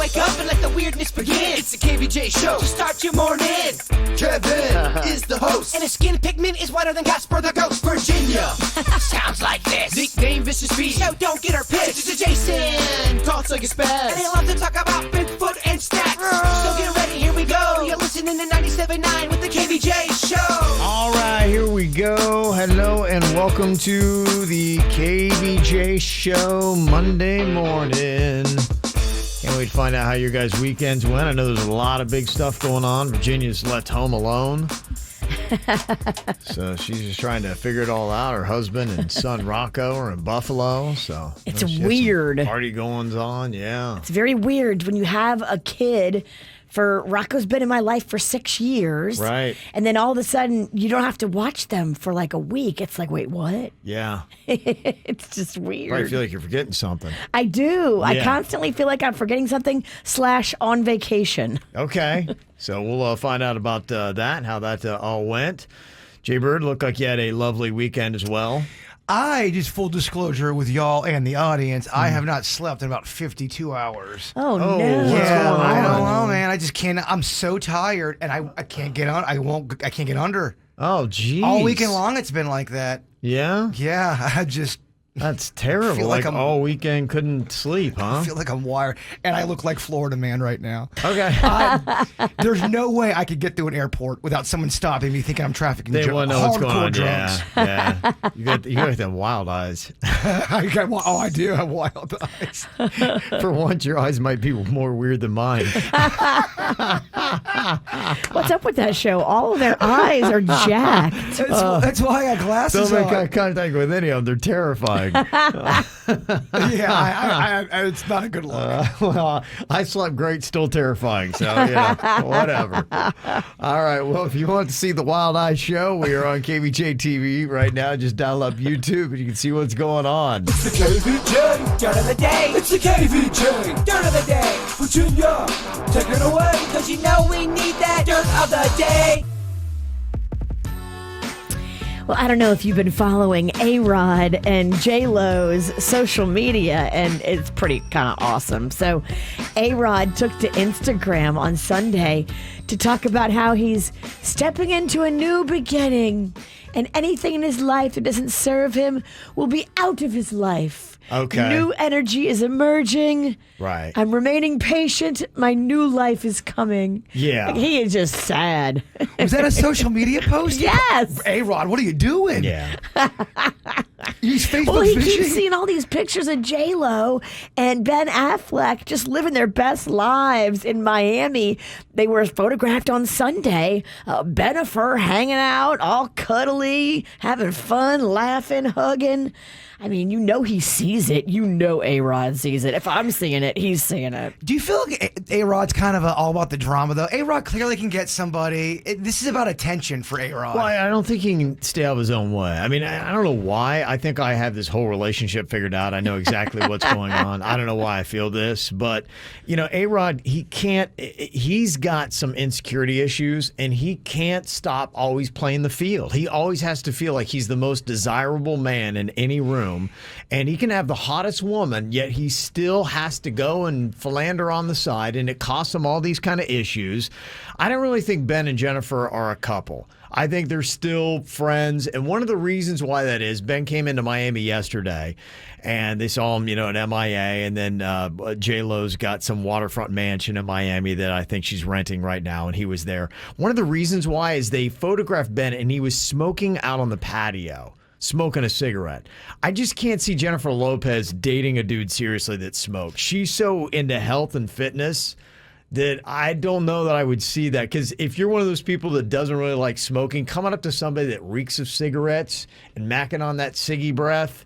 wake up and let the weirdness begin. It's the KVJ show to start your morning. Kevin is the host, and his skin pigment is whiter than Casper the Ghost. Virginia sounds like this. Nickname Vicious Beast, so don't get her pissed. It's Jason, talks like a spaz, and they love to talk about Bigfoot and stats. So get ready, here we go. You're listening to 97.9 with the KVJ show. All right, here we go. Hello and welcome to the KVJ show Monday morning. Can't wait to find out how your guys' weekends went. I know there's a lot of big stuff going on. Virginia's left home alone. So she's just trying to figure it all out. Her husband and son Rocco are in Buffalo. So it's weird. Party goings on, yeah. It's very weird when you have a kid. Rocco's been in my life for 6 years. Right. And then all of a sudden, you don't have to watch them for like a week. It's like, wait, what? Yeah. It's just weird. Probably feel like you're forgetting something. I do. Yeah. I constantly feel like I'm forgetting something / on vacation. Okay. So we'll find out about that and how that all went. Jay-Bird, looked like you had a lovely weekend as well. Just full disclosure with y'all and the audience, I have not slept in about 52 hours. Oh, no. Yeah, I don't know, man. I just can't. I'm so tired, and I can't get on. I can't get under. Oh, geez. All weekend long, it's been like that. Yeah? Yeah, That's terrible. Feel like I'm all weekend couldn't sleep, huh? I feel like I'm wired, and I look like Florida man right now. Okay. There's no way I could get through an airport without someone stopping me thinking I'm trafficking. They want to know what's going on. Drunks. Yeah. You got them wild eyes. I do have wild eyes. For once, your eyes might be more weird than mine. What's up with that show? All of their eyes are jacked. That's why I got glasses Don't on. make eye contact with any of them. They're terrifying. Yeah, it's not a good look. Well, I slept great, still terrifying. So, whatever. All right. Well, if you want to see the Wild Eye Show, we are on KVJ TV right now. Just dial up YouTube and you can see what's going on. It's the KVJ dirt of the day. It's the KVJ dirt of the day. Virginia, take it away, because you know we need that dirt of the day. Well, I don't know if you've been following A-Rod and J-Lo's social media, and it's pretty kind of awesome. So A-Rod took to Instagram on Sunday to talk about how he's stepping into a new beginning, and anything in his life that doesn't serve him will be out of his life. Okay. New energy is emerging. Right. I'm remaining patient. My new life is coming. Yeah. Like, he is just sad. Was that a social media post? Yes. A-Rod, what are you doing? Yeah. He's Facebook Well, he fishing? keeps seeing all these pictures of J-Lo and Ben Affleck just living their best lives in Miami. They were photographed on Sunday. Bennifer hanging out, all cuddly, having fun, laughing, hugging. I mean, you know he sees it. You know A-Rod sees it. If I'm seeing it, he's seeing it. Do you feel like A-Rod's kind of all about the drama, though? A-Rod clearly can get somebody. This is about attention for A-Rod. Well, I don't think he can stay out of his own way. I mean, I don't know why. I think I have this whole relationship figured out. I know exactly what's going on. I don't know why I feel this, but, A-Rod, he's got some insecurity issues, and he can't stop always playing the field. He always has to feel like he's the most desirable man in any room, and he can have the hottest woman, yet he still has to go and philander on the side, and it costs him all these kind of issues. I don't really think Ben and Jennifer are a couple. I think they're still friends, and one of the reasons why that is, Ben came into Miami yesterday, and they saw him, at MIA, and then J-Lo's got some waterfront mansion in Miami that I think she's renting right now, and he was there. One of the reasons why is they photographed Ben, and he was smoking out on the patio. Smoking a cigarette. I just can't see Jennifer Lopez dating a dude seriously that smokes. She's so into health and fitness that I don't know that I would see that. Because if you're one of those people that doesn't really like smoking, coming up to somebody that reeks of cigarettes and macking on that ciggy breath,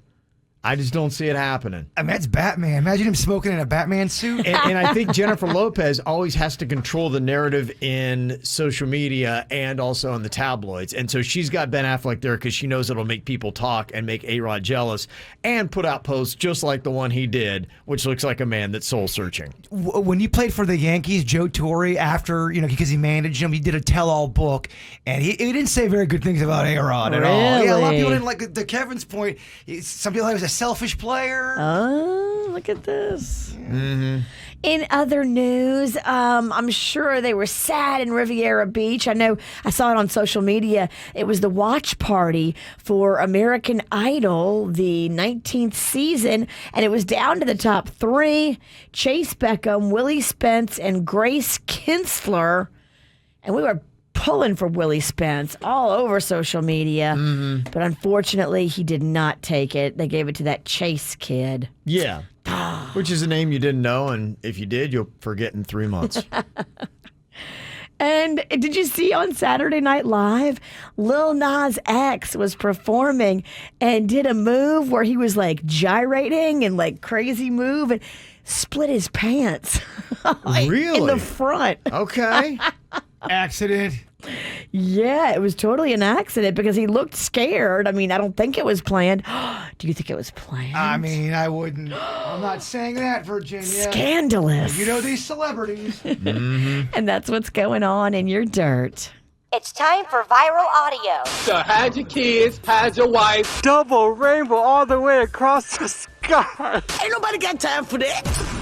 I just don't see it happening. I mean, that's Batman. Imagine him smoking in a Batman suit. And I think Jennifer Lopez always has to control the narrative in social media and also in the tabloids. And so she's got Ben Affleck there because she knows it'll make people talk and make A-Rod jealous and put out posts just like the one he did, which looks like a man that's soul searching. When you played for the Yankees, Joe Torre, after, because he managed him, he did a tell-all book, and he didn't say very good things about A-Rod at all. Yeah, a lot of people didn't like, to Kevin's point, some people thought he was a selfish player. Oh, look at this. Mm-hmm. In other news, I'm sure they were sad in Riviera Beach. I know I saw it on social media. It was the watch party for American Idol, the 19th season, and it was down to the top 3. Chase Beckham, Willie Spence, and Grace Kinsler. And we were pulling for Willie Spence all over social media. But unfortunately, he did not take it. They gave it to that Chase kid. Yeah. Which is a name you didn't know, and if you did, you'll forget in 3 months. And did you see on Saturday Night Live, Lil Nas X was performing and did a move where he was like gyrating and like crazy move and split his pants. Really? In the front. Okay. Accident. Yeah, it was totally an accident because he looked scared. I mean, I don't think it was planned. Do you think it was planned? I mean, I wouldn't. I'm not saying that, Virginia. Scandalous. You know these celebrities. And that's what's going on in your dirt. It's time for viral audio. So hide your kids, hide your wife. Double rainbow all the way across the sky. Ain't nobody got time for that.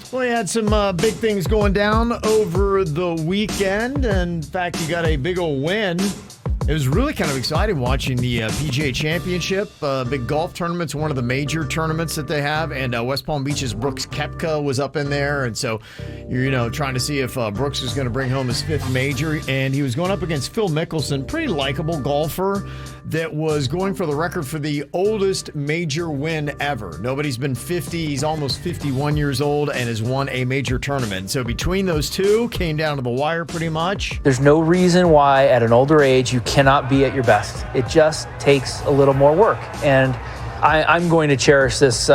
Well, you had some big things going down over the weekend. In fact, you got a big old win. It was really kind of exciting watching the PGA Championship. Big golf tournament's one of the major tournaments that they have. And West Palm Beach's Brooks Koepka was up in there. And so you're, trying to see if Brooks was going to bring home his 5th major. And he was going up against Phil Mickelson, pretty likable golfer that was going for the record for the oldest major win ever. Nobody's been 50. He's almost 51 years old and has won a major tournament. So between those two, came down to the wire pretty much. There's no reason why at an older age you cannot be at your best. It just takes a little more work. And I'm going to cherish this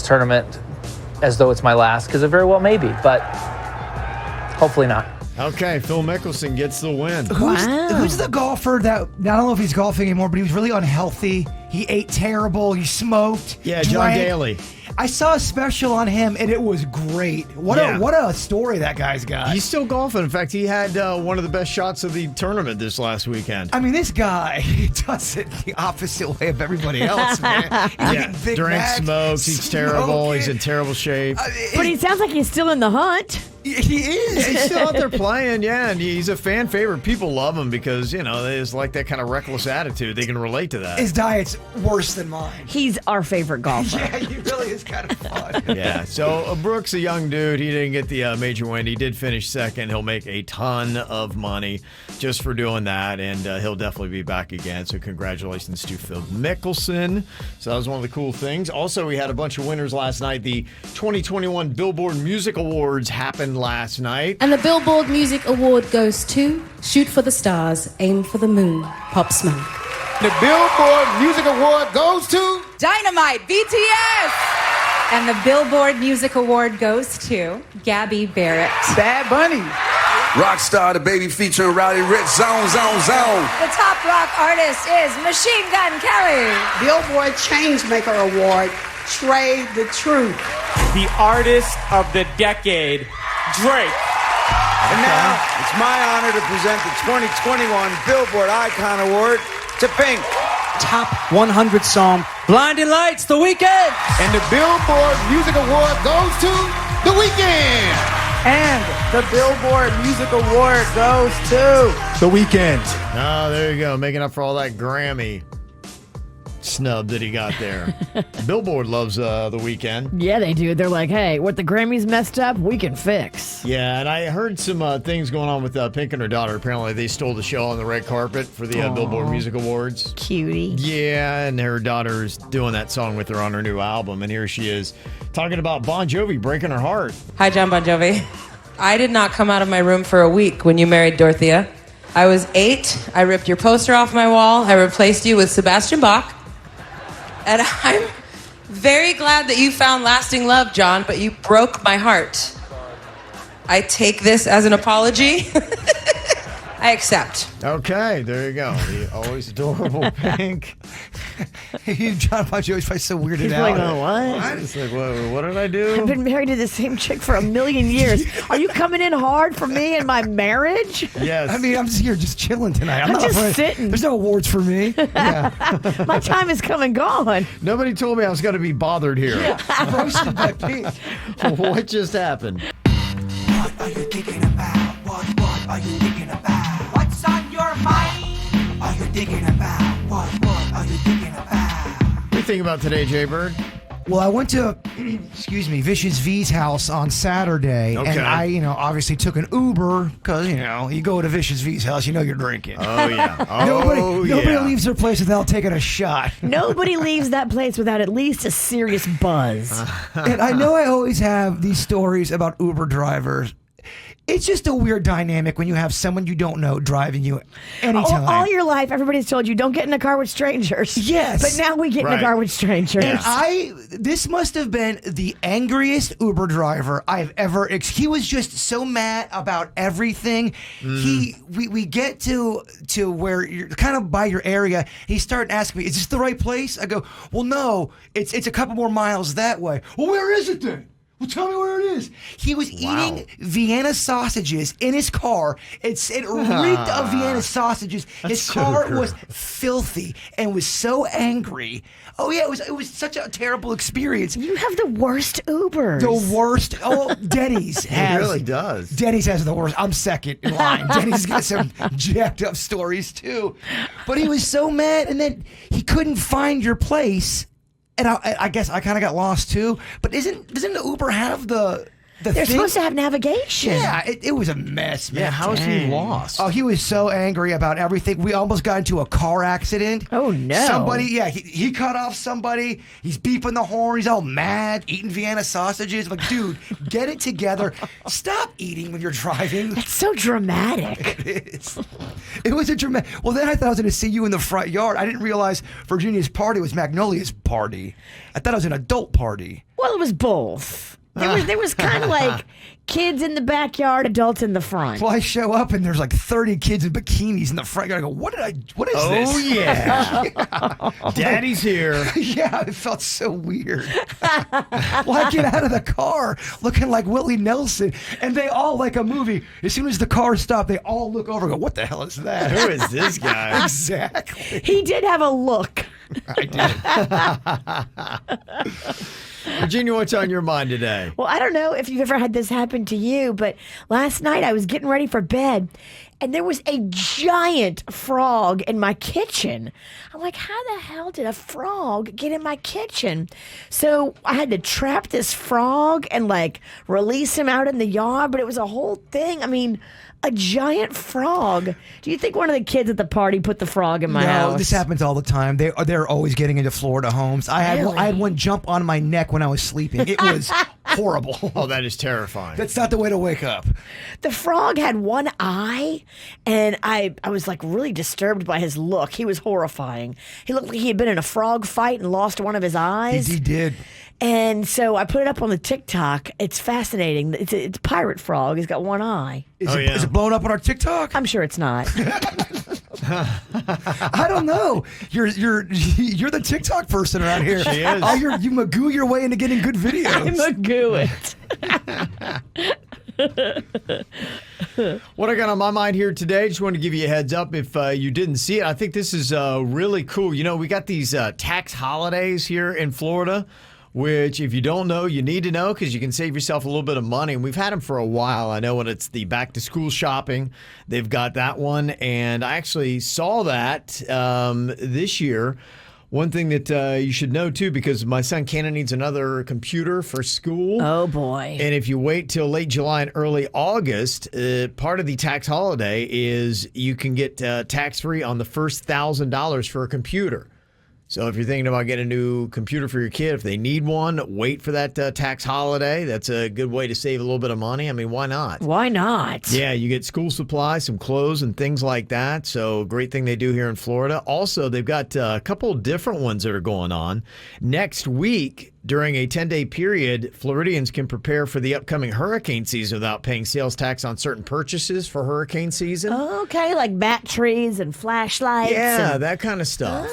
tournament as though it's my last, because it very well may be, but hopefully not. Okay, Phil Mickelson gets the win. Who's the golfer that, I don't know if he's golfing anymore, but he was really unhealthy. He ate terrible. He smoked. Yeah, John drank. Daly. I saw a special on him, and it was great. What a story that guy's got. He's still golfing. In fact, he had one of the best shots of the tournament this last weekend. I mean, this guy, he does it the opposite way of everybody else, man. Big drinks, Mac, smokes, he's terrible. He's in terrible shape. But he sounds like he's still in the hunt. He is. He's still out there playing, yeah, and he's a fan favorite. People love him because, they just like that kind of reckless attitude. They can relate to that. His diet's worse than mine. He's our favorite golfer. Yeah, he really is kind of fun. Yeah, so Brooks, a young dude, he didn't get the major win. He did finish second. He'll make a ton of money just for doing that, and he'll definitely be back again. So congratulations to Phil Mickelson. So that was one of the cool things. Also, we had a bunch of winners last night. The 2021 Billboard Music Awards happened last night. And the Billboard Music Award goes to Shoot for the Stars, Aim for the Moon, Pop Smoke. The Billboard Music Award goes to Dynamite, BTS. And the Billboard Music Award goes to Gabby Barrett. Bad Bunny. Rockstar, the baby featuring Rowdy Rich, Zone. The top rock artist is Machine Gun Kelly. Billboard Changemaker Award, Trey the Truth. The artist of the decade, Drake. And now, it's my honor to present the 2021 Billboard Icon Award to Pink. Top 100 song, Blinding Lights, The Weeknd. And the Billboard Music Award goes to The Weeknd. And the Billboard Music Award goes to The Weeknd. Oh, there you go. Making up for all that Grammy snub that he got there. Billboard loves The Weeknd. Yeah, they do. They're like, hey, what the Grammys messed up, we can fix. Yeah, and I heard some things going on with Pink and her daughter. Apparently, they stole the show on the red carpet for the Billboard Music Awards. Cutie. Yeah, and her daughter's doing that song with her on her new album. And here she is talking about Bon Jovi breaking her heart. Hi, John Bon Jovi. I did not come out of my room for a week when you married Dorothea. I was 8. I ripped your poster off my wall. I replaced you with Sebastian Bach. And I'm very glad that you found lasting love, John, but you broke my heart. I take this as an apology. I accept. Okay, there you go. The always adorable Pink. John Pacho is probably so weirded He's out. like, oh, what? It's like, what did I do? I've been married to the same chick for 1,000,000 years. Are you coming in hard for me and my marriage? Yes. I mean, I'm just here just chilling tonight. I'm not just afraid. sitting. There's no awards for me. My time is come and gone. Nobody told me I was going to be bothered here. Roasted by Pink. What just happened? What are you thinking about? What are you thinking about? What's on your mind? Are you thinking about? What are you thinking about? What do you think about today, Jay Bird? Well, I went to, Vicious V's house on Saturday, Okay. and I, obviously took an Uber because, you go to Vicious V's house, you're drinking. Oh, yeah. Nobody leaves their place without taking a shot. Nobody leaves that place without at least a serious buzz. And I know I always have these stories about Uber drivers. It's just a weird dynamic when you have someone you don't know driving you anytime. All your life, everybody's told you don't get in a car with strangers. Yes. But now we get in a car with strangers. And this must have been the angriest Uber driver I've ever. He was just so mad about everything. We get to where you're kind of by your area. He started asking me, "Is this the right place?" I go, "Well, no. It's a couple more miles that way." "Well, where is it then?" "Well, tell me where it is." He was eating Vienna sausages in his car. It reeked of Vienna sausages. His car was filthy and was so angry. Oh yeah, it was such a terrible experience. You have the worst Ubers. The worst. Oh, Denny's has. It really does. Denny's has the worst. I'm second in line. Denny's got some jacked up stories too. But he was so mad, and then he couldn't find your place. And I guess I kind of got lost too. But doesn't the Uber have the They're thing? supposed to have navigation. Yeah, it was a mess, man. Yeah, how is he lost? Oh, he was so angry about everything. We almost got into a car accident. Oh, no. Somebody, he cut off somebody. He's beeping the horn. He's all mad, eating Vienna sausages. I'm like, dude, get it together. Stop eating when you're driving. That's so dramatic. It is. It was a dramatic. Well, then I thought I was going to see you in the front yard. I didn't realize Virginia's party was Magnolia's party. I thought it was an adult party. Well, it was both. There was kind of like kids in the backyard, adults in the front. Well, I show up and there's like 30 kids in bikinis in the front yard. I go, what is this? Oh, yeah. Daddy's here. Yeah, it felt so weird. Well, I get out of the car looking like Willie Nelson, and they all, like a movie, as soon as the car stopped, they all look over and go, what the hell is that? Who is this guy? Exactly. He did have a look. I did. Virginia, what's on your mind today? Well, I don't know if you've ever had this happen to you, but last night I was getting ready for bed and there was a giant frog in my kitchen. I'm like, how the hell did a frog get in my kitchen? So I had to trap this frog and like release him out in the yard, but it was a whole thing. I mean, a giant frog. Do you think one of the kids at the party put the frog in my house? No, this happens all the time. They're always getting into Florida homes. I had one jump on my neck when I was sleeping. It was horrible. Oh, that is terrifying. That's not the way to wake up. The frog had one eye, and I was like really disturbed by his look. He was horrifying. He looked like he had been in a frog fight and lost one of his eyes. He did. And so I put it up on the TikTok. It's fascinating. It's a pirate frog. He's got one eye. Is it blowing up on our TikTok? I'm sure it's not. I don't know. You're the TikTok person around here. She is. Oh, you magoo your way into getting good videos. I magoo it. What I got on my mind here today, just want to give you a heads up if you didn't see it. I think this is really cool. You know, we got these tax holidays here in Florida, which if you don't know, you need to know because you can save yourself a little bit of money. And we've had them for a while. I know when it's the back to school shopping, they've got that one. And I actually saw that this year. One thing that you should know, too, because my son Cannon needs another computer for school. Oh, boy. And if you wait till late July and early August, part of the tax holiday is you can get tax-free on the first $1,000 for a computer. So if you're thinking about getting a new computer for your kid, if they need one, wait for that tax holiday. That's a good way to save a little bit of money. I mean, why not? Why not? Yeah, you get school supplies, some clothes, and things like that. So great thing they do here in Florida. Also, they've got a couple different ones that are going on. Next week, During a 10-day period, Floridians can prepare for the upcoming hurricane season without paying sales tax on certain purchases for hurricane season. Okay, like batteries and flashlights. Yeah, that kind of stuff.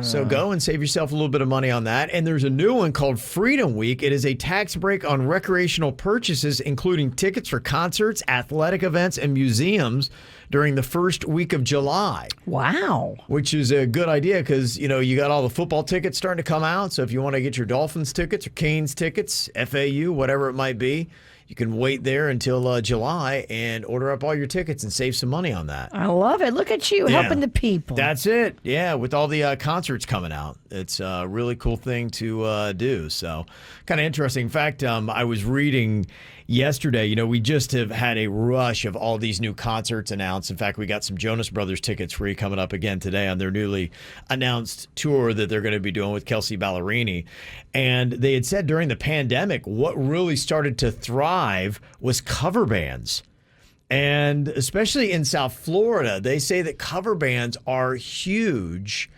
So go and save yourself a little bit of money on that. And there's a new one called Freedom Week. It is a tax break on recreational purchases, including tickets for concerts, athletic events, and museums during the first week of July. Wow. Which is a good idea because, you got all the football tickets starting to come out. So if you want to get your Dolphins tickets or Canes tickets, FAU, whatever it might be, you can wait there until July and order up all your tickets and save some money on that. I love it. Look at you helping the people. That's it. Yeah, with all the concerts coming out. It's a really cool thing to do. So kind of interesting. In fact, I was reading yesterday, we just have had a rush of all these new concerts announced. In fact, we got some Jonas Brothers tickets free coming up again today on their newly announced tour that they're going to be doing with Kelsey Ballerini. And they had said during the pandemic, what really started to thrive was cover bands. And especially in South Florida, they say that cover bands are huge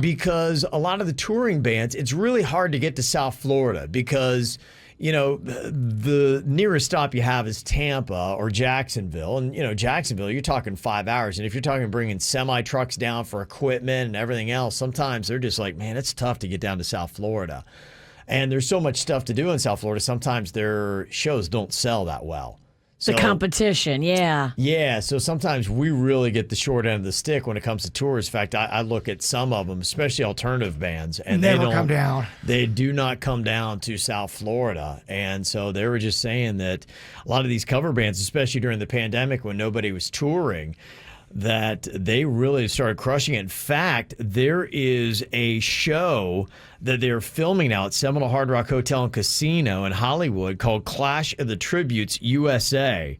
because a lot of the touring bands, it's really hard to get to South Florida because the nearest stop you have is Tampa or Jacksonville. And, Jacksonville, you're talking 5 hours. And if you're talking bringing semi-trucks down for equipment and everything else, sometimes they're just like, man, it's tough to get down to South Florida. And there's so much stuff to do in South Florida. Sometimes their shows don't sell that well. The competition, yeah. Yeah, so sometimes we really get the short end of the stick when it comes to tours. In fact, I look at some of them, especially alternative bands, and they don't come down. They do not come down to South Florida. And so they were just saying that a lot of these cover bands, especially during the pandemic when nobody was touring, that they really started crushing it. In fact, there is a show that they're filming now at Seminole Hard Rock Hotel and Casino in Hollywood called Clash of the Tributes USA.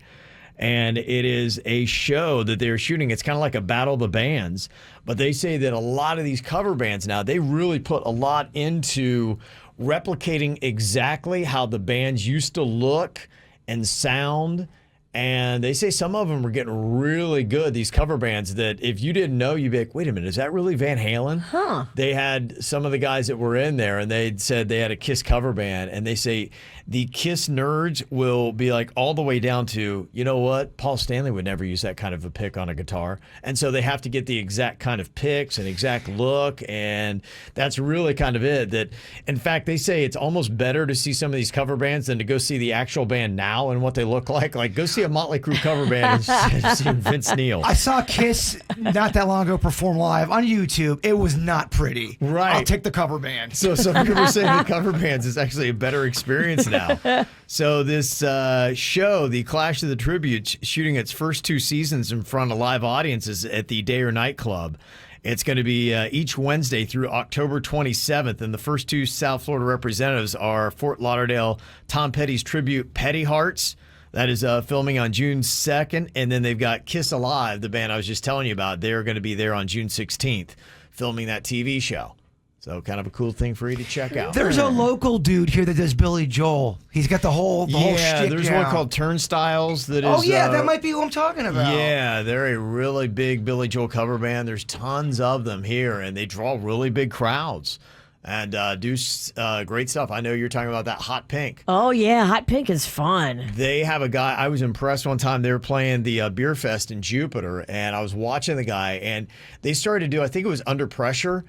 And it is a show that they're shooting. It's kind of like a battle of the bands. But they say that a lot of these cover bands now, they really put a lot into replicating exactly how the bands used to look and sound. And they say some of them are getting really good, these cover bands, that if you didn't know, you'd be like, wait a minute, is that really Van Halen? Huh. They had some of the guys that were in there, and they said they had a Kiss cover band, and they say the Kiss nerds will be like all the way down to, you know what, Paul Stanley would never use that kind of a pick on a guitar. And so they have to get the exact kind of picks and exact look, and that's really kind of it. That, in fact, they say it's almost better to see some of these cover bands than to go see the actual band now and what they look like. Like, go see a Motley Crue cover band and see Vince Neil. I saw Kiss not that long ago perform live on YouTube. It was not pretty. Right. I'll take the cover band. So some people are saying the cover bands is actually a better experience now. So this show, the Clash of the Tributes, shooting its first 2 seasons in front of live audiences at the Day or Night Club. It's going to be each Wednesday through October 27th, and the first 2 South Florida representatives are Fort Lauderdale Tom Petty's tribute, Petty Hearts. That is filming on June 2nd, and then they've got Kiss Alive, the band I was just telling you about. They're going to be there on June 16th, filming that TV show. So kind of a cool thing for you to check out. There's a local dude here that does Billy Joel. He's got the whole shtick there's down. one called Turnstiles that is. Oh yeah, that might be who I'm talking about. Yeah, they're a really big Billy Joel cover band. There's tons of them here, and they draw really big crowds and do great stuff. I know you're talking about that Hot Pink. Oh yeah, Hot Pink is fun. They have a guy. I was impressed one time. They were playing the Beer Fest in Jupiter, and I was watching the guy, and they started to do, I think it was Under Pressure.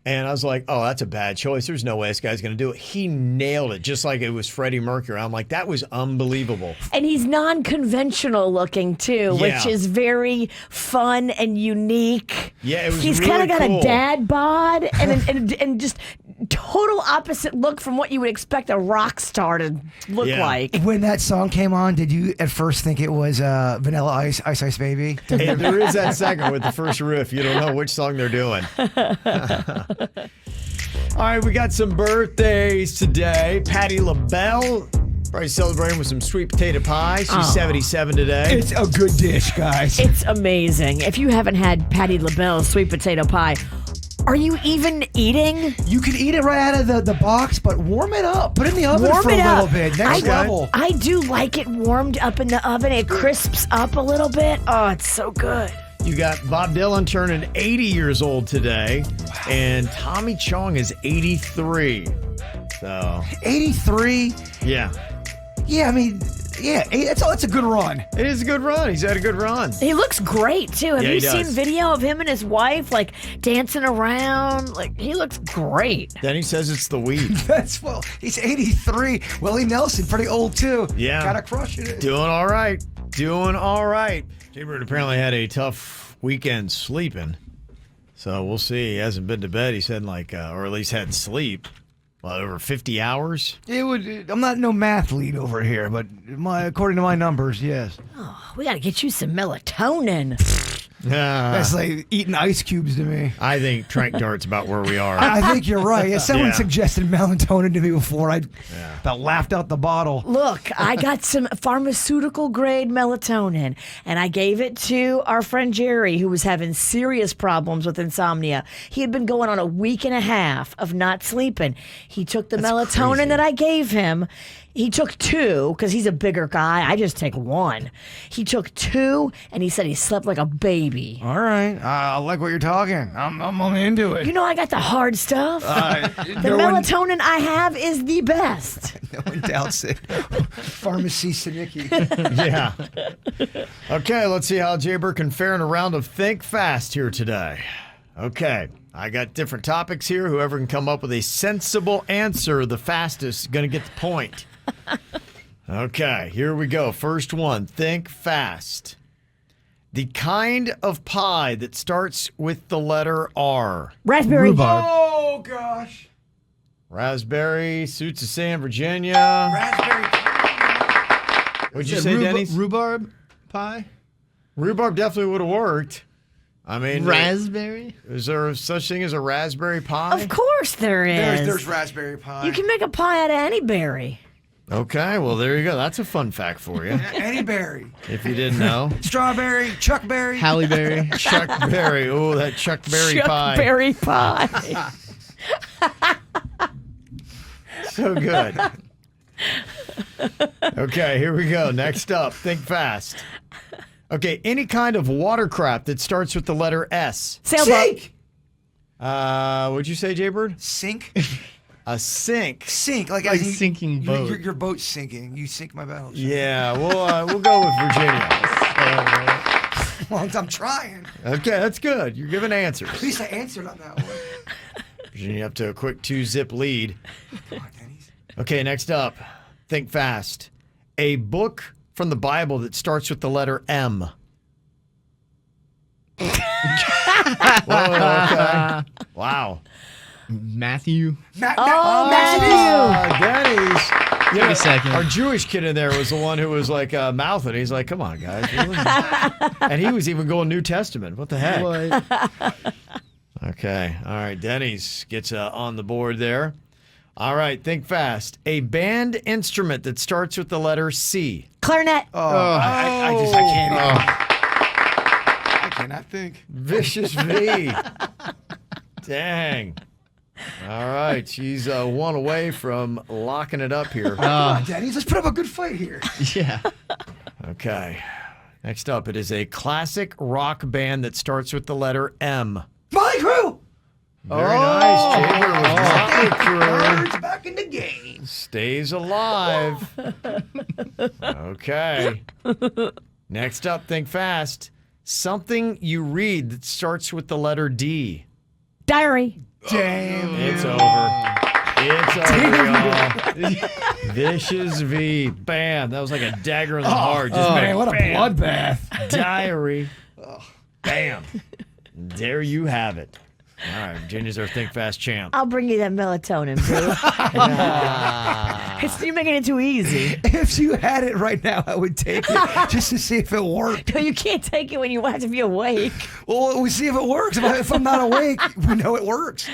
And I was like, oh, that's a bad choice. There's no way this guy's going to do it. He nailed it, just like it was Freddie Mercury. I'm like, that was unbelievable. And he's non-conventional looking, too, which is very fun and unique. Yeah, it was He's really kind of got cool. a dad bod and just total opposite look from what you would expect a rock star to look like. When that song came on, did you at first think it was Vanilla Ice, Ice Ice Baby? Hey, there is that second with the first riff. You don't know which song they're doing. All right, we got some birthdays today. Patti LaBelle, probably celebrating with some sweet potato pie. She's 77 today. It's a good dish, guys. It's amazing. If you haven't had Patti LaBelle's sweet potato pie, are you even eating? You can eat it right out of the box, but warm it up. Put it in the oven for a little bit. Next level. I do like it warmed up in the oven. It crisps up a little bit. Oh, it's so good. You got Bob Dylan turning 80 years old today, and Tommy Chong is 83. So 83. yeah. Yeah, I mean, yeah, that's a good run. It is a good run. He's had a good run. He looks great too. Have Yeah, you he seen does. video of him and his wife like dancing around? Like he looks great. Then he says it's the weed. He's 83. Willie Nelson, pretty old too. Yeah. Gotta crush it. Doing all right. Doing all right. Jaybird apparently had a tough weekend sleeping. So we'll see. He hasn't been to bed. He said or at least had sleep. Well, over 50 hours? I'm not no math lead over here, but according to my numbers, yes. Oh, we got to get you some melatonin. That's like eating ice cubes to me. I think Trank Dart's about where we are. I think you're right. Yeah, someone Yeah. suggested melatonin to me before. I about laughed out the bottle. Look, I got some pharmaceutical grade melatonin, and I gave it to our friend Jerry, who was having serious problems with insomnia. He had been going on a week and a half of not sleeping. He took the melatonin that I gave him. He took 2 because he's a bigger guy. I just take 1. He took 2, and he said he slept like a baby. All right, I like what you're talking. I'm into it. You know, I got the hard stuff. The melatonin I have is the best. No one doubts it. Pharmacy Sinicki. Yeah. Okay, let's see how Jaybird can fare in a round of Think Fast here today. Okay, I got different topics here. Whoever can come up with a sensible answer the fastest is going to get the point. Okay, here we go. First one, think fast. The kind of pie that starts with the letter R. Raspberry. Rhubarb. Oh gosh. Raspberry, Suits of San Virginia. Raspberry. What'd you say, Denny's? Rhubarb pie? Rhubarb definitely would have worked. I mean, Raspberry? is there such thing as a raspberry pie? Of course there is. There's raspberry pie. You can make a pie out of any berry. Okay, well, there you go. That's a fun fact for you. Any berry. If you didn't know. Strawberry, chuckberry. Halle Berry. Chuck Berry. Oh, that Chuck Berry pie. Berry pie. So good. Okay, here we go. Next up, think fast. Okay, any kind of watercraft that starts with the letter S. Sailboat. Sink. What'd you say, Jaybird? Sink. A sink. Sink. Like Like as in sinking boat. Your boat's sinking. You sink my boat. Yeah, we'll go with Virginia. Well, I'm trying. Okay, that's good. You're giving answers. At least I answered on that one. Virginia up to a quick 2-zip lead. Come on, Denny's. Okay, next up, think fast. A book from the Bible that starts with the letter M. Whoa, okay. Wow. Matthew. Matthew. Denny's. Give me a second. Our Jewish kid in there was the one who was like mouthing. He's like, come on, guys. Really? And he was even going New Testament. What the heck? What? Okay. All right. Denny's gets on the board there. All right. Think fast. A band instrument that starts with the letter C. Clarinet. I can't even. I cannot think. Vicious V. Dang. All right. She's 1 away from locking it up here. Come on, Denny's. Let's put up a good fight here. Yeah. Okay. Next up, it is a classic rock band that starts with the letter M. Molly Crew. Very nice, Jaybird. Motley Crue. Birds back in the game. Stays alive. Okay. Next up, think fast. Something you read that starts with the letter D. Diary. Damn. It's over. It's over, y'all. Vicious V. Bam. That was like a dagger in the heart. Just Man, what a bam. bloodbath. Diary. Bam. There you have it. All right, Virginia's our Think Fast champ. I'll bring you that melatonin, boo. You're making it too easy. If you had it right now, I would take it just to see if it worked. No, you can't take it when you have to be awake. Well, we see if it works. If I'm not awake, we know it works.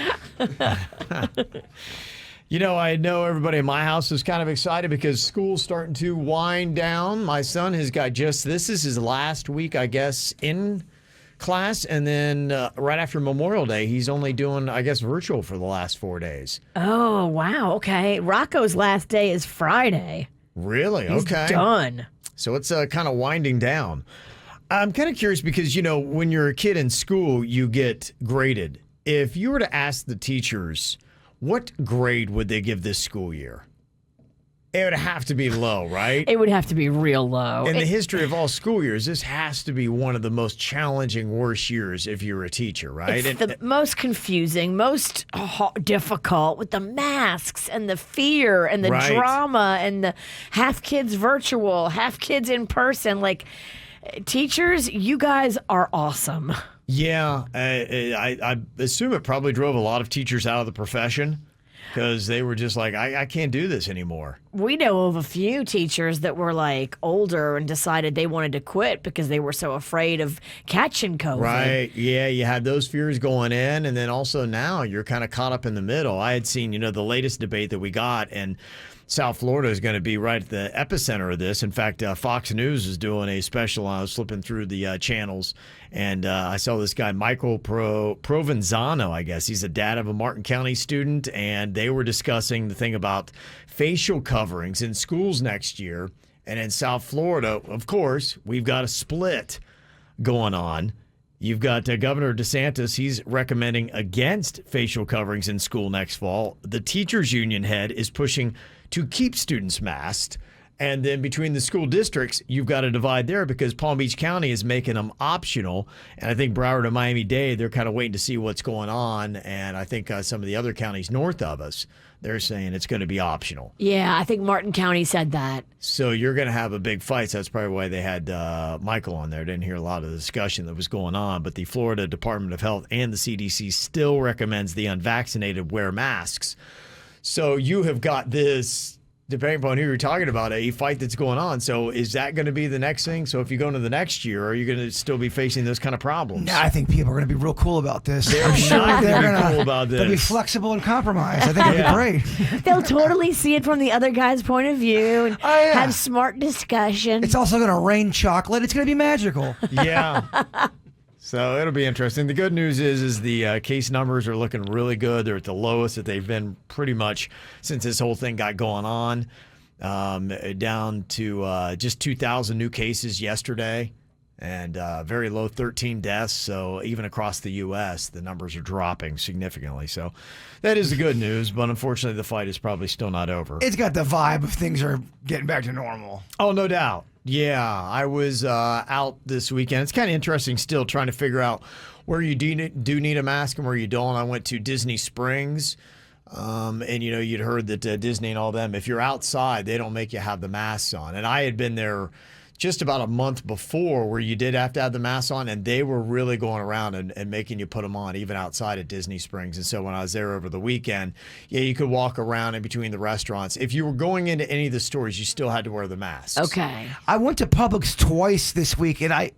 You know, I know everybody in my house is kind of excited because school's starting to wind down. My son has got this is his last week, I guess, in class. And then right after Memorial Day, he's only doing, I guess, virtual for the last 4 days. Oh, wow. Okay. Rocco's last day is Friday. Really? He's okay. done. So it's kind of winding down. I'm kind of curious because, you know, when you're a kid in school, you get graded. If you were to ask the teachers, what grade would they give this school year? It would have to be low, right? It would have to be real low. In the history of all school years, this has to be one of the most challenging, worst years if you're a teacher, right? It's the most confusing, most difficult with the masks and the fear and the drama and the half kids virtual, half kids in person. Like, teachers, you guys are awesome. Yeah, I assume it probably drove a lot of teachers out of the profession because they were just like, I can't do this anymore. We know of a few teachers that were like older and decided they wanted to quit because they were so afraid of catching COVID. Right. Yeah, you had those fears going in, and then also now you're kind of caught up in the middle. I had seen, the latest debate that we got, and South Florida is going to be right at the epicenter of this. In fact, Fox News is doing a special. I was flipping through the channels, and I saw this guy, Michael Provenzano, I guess. He's a dad of a Martin County student, and they were discussing the thing about facial coverings in schools next year. And in South Florida, of course, we've got a split going on. You've got Governor DeSantis. He's recommending against facial coverings in school next fall. The teachers union head is pushing to keep students masked. And then between the school districts, you've got a divide there because Palm Beach County is making them optional. And I think Broward and Miami-Dade, they're kind of waiting to see what's going on. And I think some of the other counties north of us, they're saying it's going to be optional. Yeah, I think Martin County said that. So you're going to have a big fight. So that's probably why they had Michael on there. Didn't hear a lot of the discussion that was going on. But the Florida Department of Health and the CDC still recommends the unvaccinated wear masks. So you have got this, depending upon who you're talking about, a fight that's going on. So is that going to be the next thing? So if you go into the next year, are you going to still be facing those kind of problems? No, I think people are going to be real cool about this. They're sure they're going to be cool about this. They'll be flexible and compromise. I think it'll be great. They'll totally see it from the other guy's point of view and have smart discussion. It's also going to rain chocolate. It's going to be magical. Yeah. So it'll be interesting. The good news is the case numbers are looking really good. They're at the lowest that they've been pretty much since this whole thing got going on, down to just 2,000 new cases yesterday and very low 13 deaths. So even across the U.S., the numbers are dropping significantly. So that is the good news. But unfortunately, the fight is probably still not over. It's got the vibe of things are getting back to normal. Oh, no doubt. Yeah, I was out this weekend. It's kind of interesting still trying to figure out where you do need a mask and where you don't. I went to Disney Springs, and you'd heard that Disney and all them, if you're outside, they don't make you have the masks on. And I had been there just about a month before where you did have to have the mask on, and they were really going around and making you put them on even outside at Disney Springs. And so when I was there over the weekend, you could walk around in between the restaurants. If you were going into any of the stores, you still had to wear the masks. Okay. I went to Publix twice this week, and I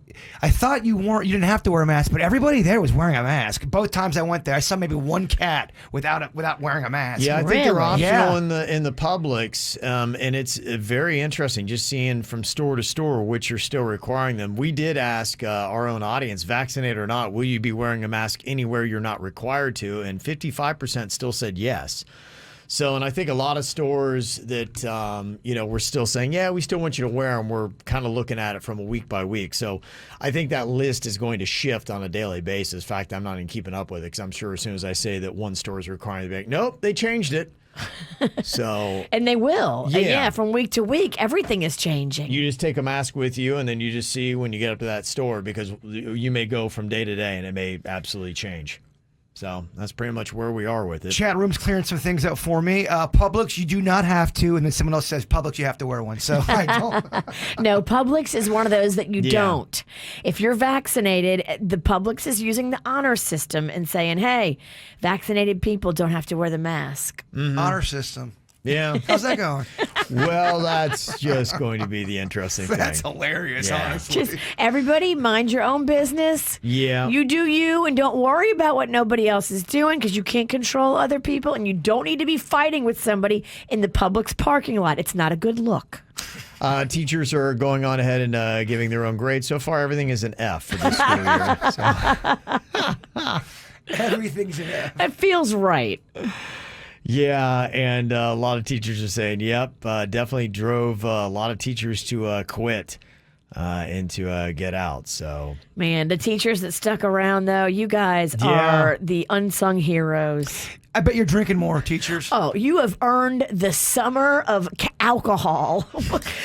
thought you didn't have to wear a mask, but everybody there was wearing a mask. Both times I went there, I saw maybe one cat without wearing a mask. Yeah, I think they're optional in the Publix, and it's very interesting just seeing from store to store which are still requiring them. We did ask our own audience, vaccinated or not, will you be wearing a mask anywhere you're not required to? And 55% still said yes. So, and I think a lot of stores that, we're still saying, yeah, we still want you to wear them. We're kind of looking at it from a week by week. So I think that list is going to shift on a daily basis. In fact, I'm not even keeping up with it because I'm sure as soon as I say that one store is requiring the bank, nope, they changed it. So and they will. Yeah. From week to week, everything is changing. You just take a mask with you, and then you just see when you get up to that store because you may go from day to day, and it may absolutely change. So that's pretty much where we are with it. Chat room's clearing some things out for me. Publix, you do not have to, and then someone else says Publix, you have to wear one. So I don't. No, Publix is one of those that you don't. If you're vaccinated, the Publix is using the honor system and saying, hey, vaccinated people don't have to wear the mask. Mm-hmm. Honor system. Yeah. How's that going? Well, that's just going to be the interesting thing. That's hilarious, honestly. Just everybody mind your own business. Yeah. You do you and don't worry about what nobody else is doing because you can't control other people and you don't need to be fighting with somebody in the Publix parking lot. It's not a good look. Teachers are going on ahead and giving their own grades. So far, everything is an F for this school year. So. Everything's an F. That feels right. Yeah, and a lot of teachers are saying, yep, definitely drove a lot of teachers to quit and to get out. So, man, the teachers that stuck around, though, you guys are the unsung heroes. I bet you're drinking more, teachers. Oh, you have earned the summer of alcohol.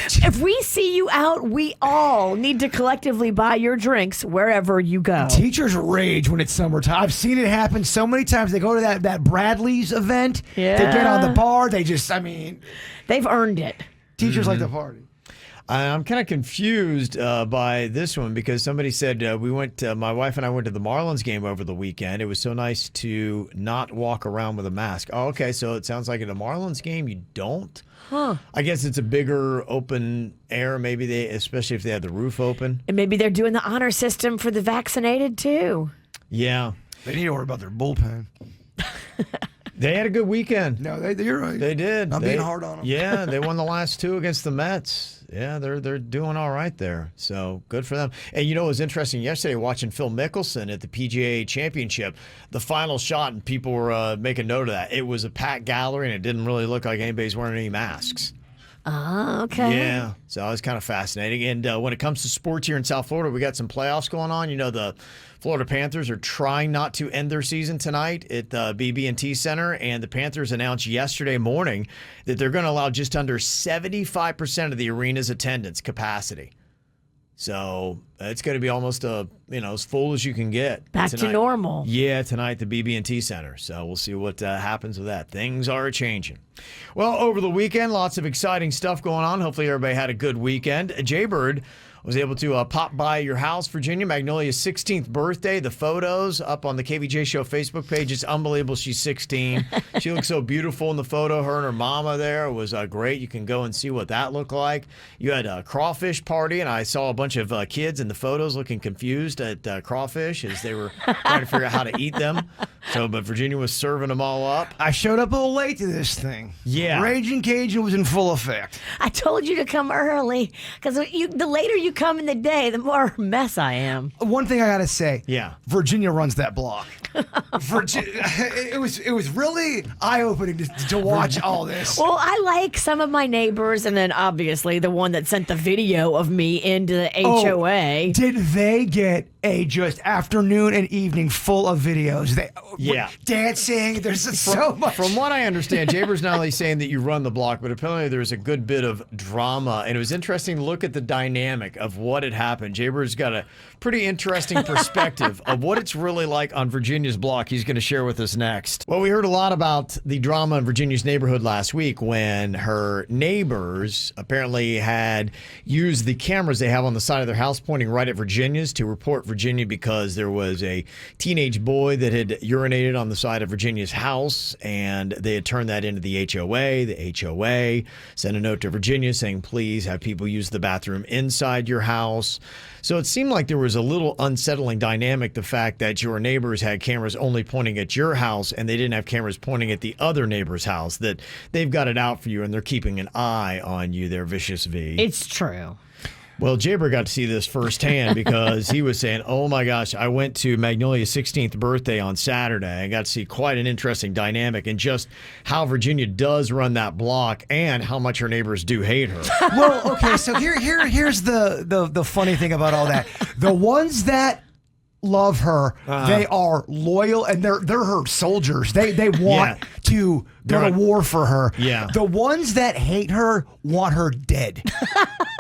If we see you out, we all need to collectively buy your drinks wherever you go. Teachers rage when it's summertime. I've seen it happen so many times. They go to that Bradley's event. Yeah. They get on the bar. They've earned it. Teachers like to party. I'm kind of confused by this one because somebody said my wife and I went to the Marlins game over the weekend. It was so nice to not walk around with a mask. Oh, okay, so it sounds like at a Marlins game you don't? Huh. I guess it's a bigger open air, maybe especially if they have the roof open. And maybe they're doing the honor system for the vaccinated too. Yeah. They need to worry about their bullpen. They had a good weekend. No, you're right. They did. I'm being hard on them. Yeah, they won the last 2 against the Mets. Yeah, they're doing all right there. So good for them. And you know, it was interesting yesterday watching Phil Mickelson at the PGA Championship. The final shot, and people were making note of that. It was a packed gallery, and it didn't really look like anybody's wearing any masks. Oh, okay. Yeah, so it was kind of fascinating. And when it comes to sports here in South Florida, we got some playoffs going on. You know, the Florida Panthers are trying not to end their season tonight at the BB&T Center, and the Panthers announced yesterday morning that they're going to allow just under 75% of the arena's attendance capacity. So it's going to be almost as full as you can get. Back tonight. to normal. Yeah, tonight at the BB&T Center. So we'll see what happens with that. Things are changing. Well, over the weekend, lots of exciting stuff going on. Hopefully everybody had a good weekend. Jaybird was able to pop by your house, Virginia. Magnolia's 16th birthday. The photos up on the KVJ Show Facebook page. It's unbelievable she's 16. She looks so beautiful in the photo. Her and her mama there. It was great. You can go and see what that looked like. You had a crawfish party, and I saw a bunch of kids in the photos looking confused at crawfish as they were trying to figure out how to eat them. But Virginia was serving them all up. I showed up a little late to this thing. Yeah. Raging Cajun was in full effect. I told you to come early because the later you come in the day, the more mess I am. One thing I gotta say, yeah, Virginia runs that block. It was really eye-opening to watch all this. Well, I like some of my neighbors, and then obviously the one that sent the video of me into the HOA. Did they get a just afternoon and evening full of videos? Dancing. There's so much. From what I understand, Jaber's not only saying that you run the block, but apparently there's a good bit of drama, and it was interesting to look at the dynamic of what had happened. Jaber's got a pretty interesting perspective of what it's really like on Virginia's block. He's going to share with us next. Well, we heard a lot about the drama in Virginia's neighborhood last week when her neighbors apparently had used the cameras they have on the side of their house pointing right at Virginia's to report Virginia because there was a teenage boy that had urinated on the side of Virginia's house, and they had turned that into the HOA. The HOA sent a note to Virginia saying, please have people use the bathroom inside your house. So it seemed like there was a little unsettling dynamic, the fact that your neighbors had cameras only pointing at your house and they didn't have cameras pointing at the other neighbor's house, that they've got it out for you and they're keeping an eye on you there, Vicious V. It's true. Well, Jaber got to see this firsthand because he was saying, oh my gosh, I went to Magnolia's 16th birthday on Saturday. I got to see quite an interesting dynamic and just how Virginia does run that block and how much her neighbors do hate her. Well, okay, so here's the funny thing about all that. The ones that love her, they are loyal, and they're her soldiers. They want to go to war for her. Yeah. The ones that hate her want her dead.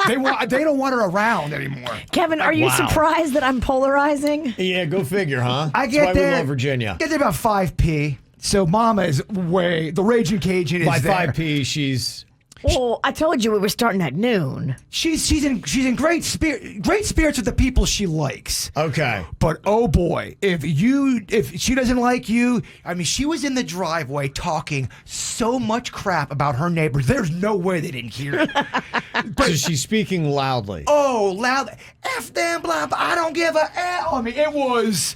They don't want her around anymore. Kevin, are you surprised that I'm polarizing? Yeah, go figure, huh? I get That's why there. we love Virginia. Get there about 5p. So Mama is the Raging Cajun is by there. 5p, she's. Well, I told you we were starting at noon. She's in great spirits with the people she likes. Okay. But oh boy, if she doesn't like you, I mean, she was in the driveway talking so much crap about her neighbors. There's no way they didn't hear it. So she's speaking loudly. Oh, loud. F them, blah, blah. I don't give a F. I mean, it was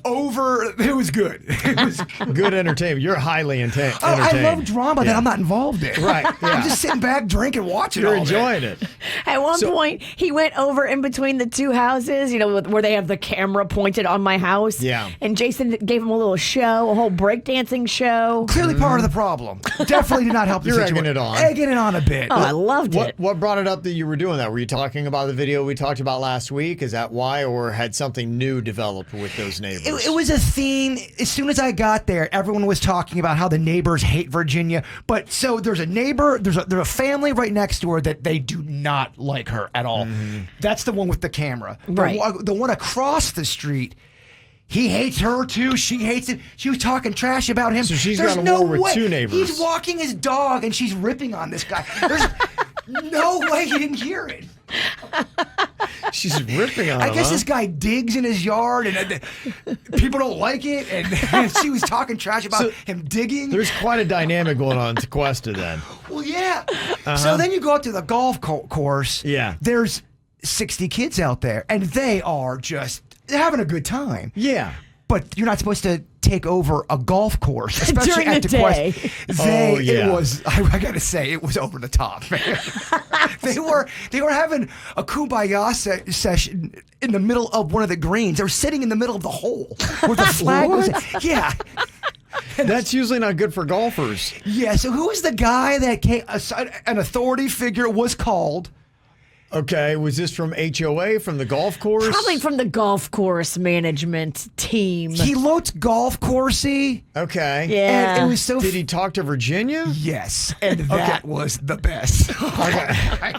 over. It was good. It was good entertainment. You're highly entertained. I love drama that I'm not involved in. Right. Yeah. I'm just sitting back, drinking, watching. You're enjoying it. At one point, he went over in between the two houses, where they have the camera pointed on my house. Yeah. And Jason gave him a little show, a whole breakdancing show. Clearly part of the problem. Definitely did not help the You're situation. egging it on. Egging it on a bit. Oh, I loved it. What brought it up that you were doing that? Were you talking about the video we talked about last week? Is that why, or had something new developed with those neighbors? neighbors. It was a theme. As soon as I got there, everyone was talking about how the neighbors hate Virginia. But so there's a neighbor, there's a family right next door that they do not like her at all. That's the one with the camera. Right. The one across the street, he hates her too. She hates him. She was talking trash about him. So she's There's got a no war with way. two neighbors. He's walking his dog and she's ripping on this guy. There's no way he didn't hear it. She's ripping on him. I guess huh? this guy digs in his yard and people don't like it. And she was talking trash about him digging. There's quite a dynamic going on in Tequesta then. Well, yeah. So then you go up to the golf course. Yeah. There's 60 kids out there and they are just having a good time. Yeah. But you're not supposed to take over a golf course, especially During at the Tequesta. day. It was, I gotta say, it was over the top, man. they were having a kumbaya session in the middle of one of the greens. They were sitting in the middle of the hole where the flag was. Yeah. That's usually not good for golfers. Yeah, so who was the guy that came, an authority figure was called? Okay, was this from HOA, from the golf course? Probably from the golf course management team. He looked golf coursey. Okay. Yeah. And it was so. Did he talk to Virginia? Yes, and that was the best. Okay.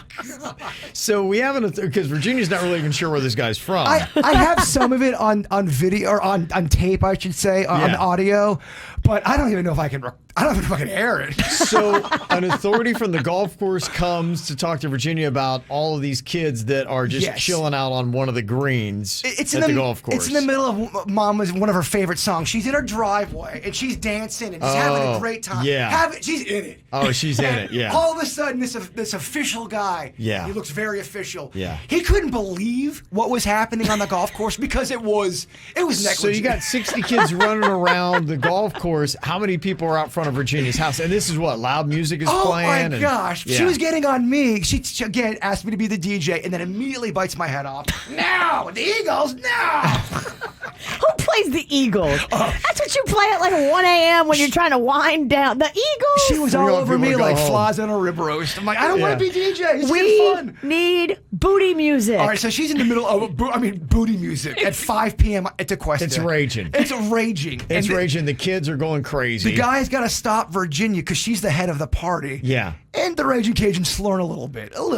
So we haven't, because Virginia's not really even sure where this guy's from. I have some of it on video or on tape, I should say, on audio, but I don't even know if I can. I don't even fucking air it. So an authority from the golf course comes to talk to Virginia about all of these kids that are just chilling out on one of the greens at the golf course. It's in the middle of Mama's one of her favorite songs. She's in her driveway and she's dancing and she's having a great time. Yeah. She's in it. Oh, she's in it. Yeah. All of a sudden, this official guy. Yeah. He looks very official. Yeah. He couldn't believe what was happening on the golf course because it was negligent. So you got 60 kids running around the golf course. How many people are out front of Virginia's house? And this is what, loud music is playing? Oh my gosh. She was getting on me. She again asked me to be the DJ and then immediately bites my head off. No, the Eagles, no. Who plays the Eagles? That's what you play at like 1 a.m. when you're trying to wind down. The Eagles? She was all over me like flies on a rib roast. I'm like, I don't want to be DJ. It's fun. We need booty music. All right, so she's in the middle of booty music at 5 p.m. at Tequesta. It's raging. It's raging. It's raging. The kids are going crazy. The guy's got to stop Virginia because she's the head of the party. Yeah. And the Raging Cajun's slurring a little bit. And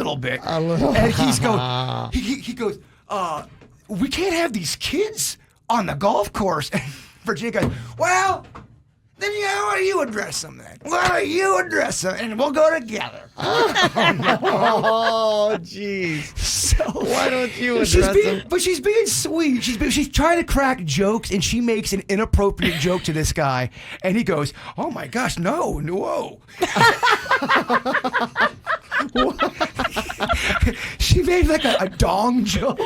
he goes, we can't have these kids on the golf course. And Virginia goes, well, then why don't you address them then? Why don't you address them and we'll go together? Oh, jeez. So why don't you address them? But she's being sweet. She's trying to crack jokes, and she makes an inappropriate joke to this guy, and he goes, "Oh my gosh, no, whoa." She made like a dong joke.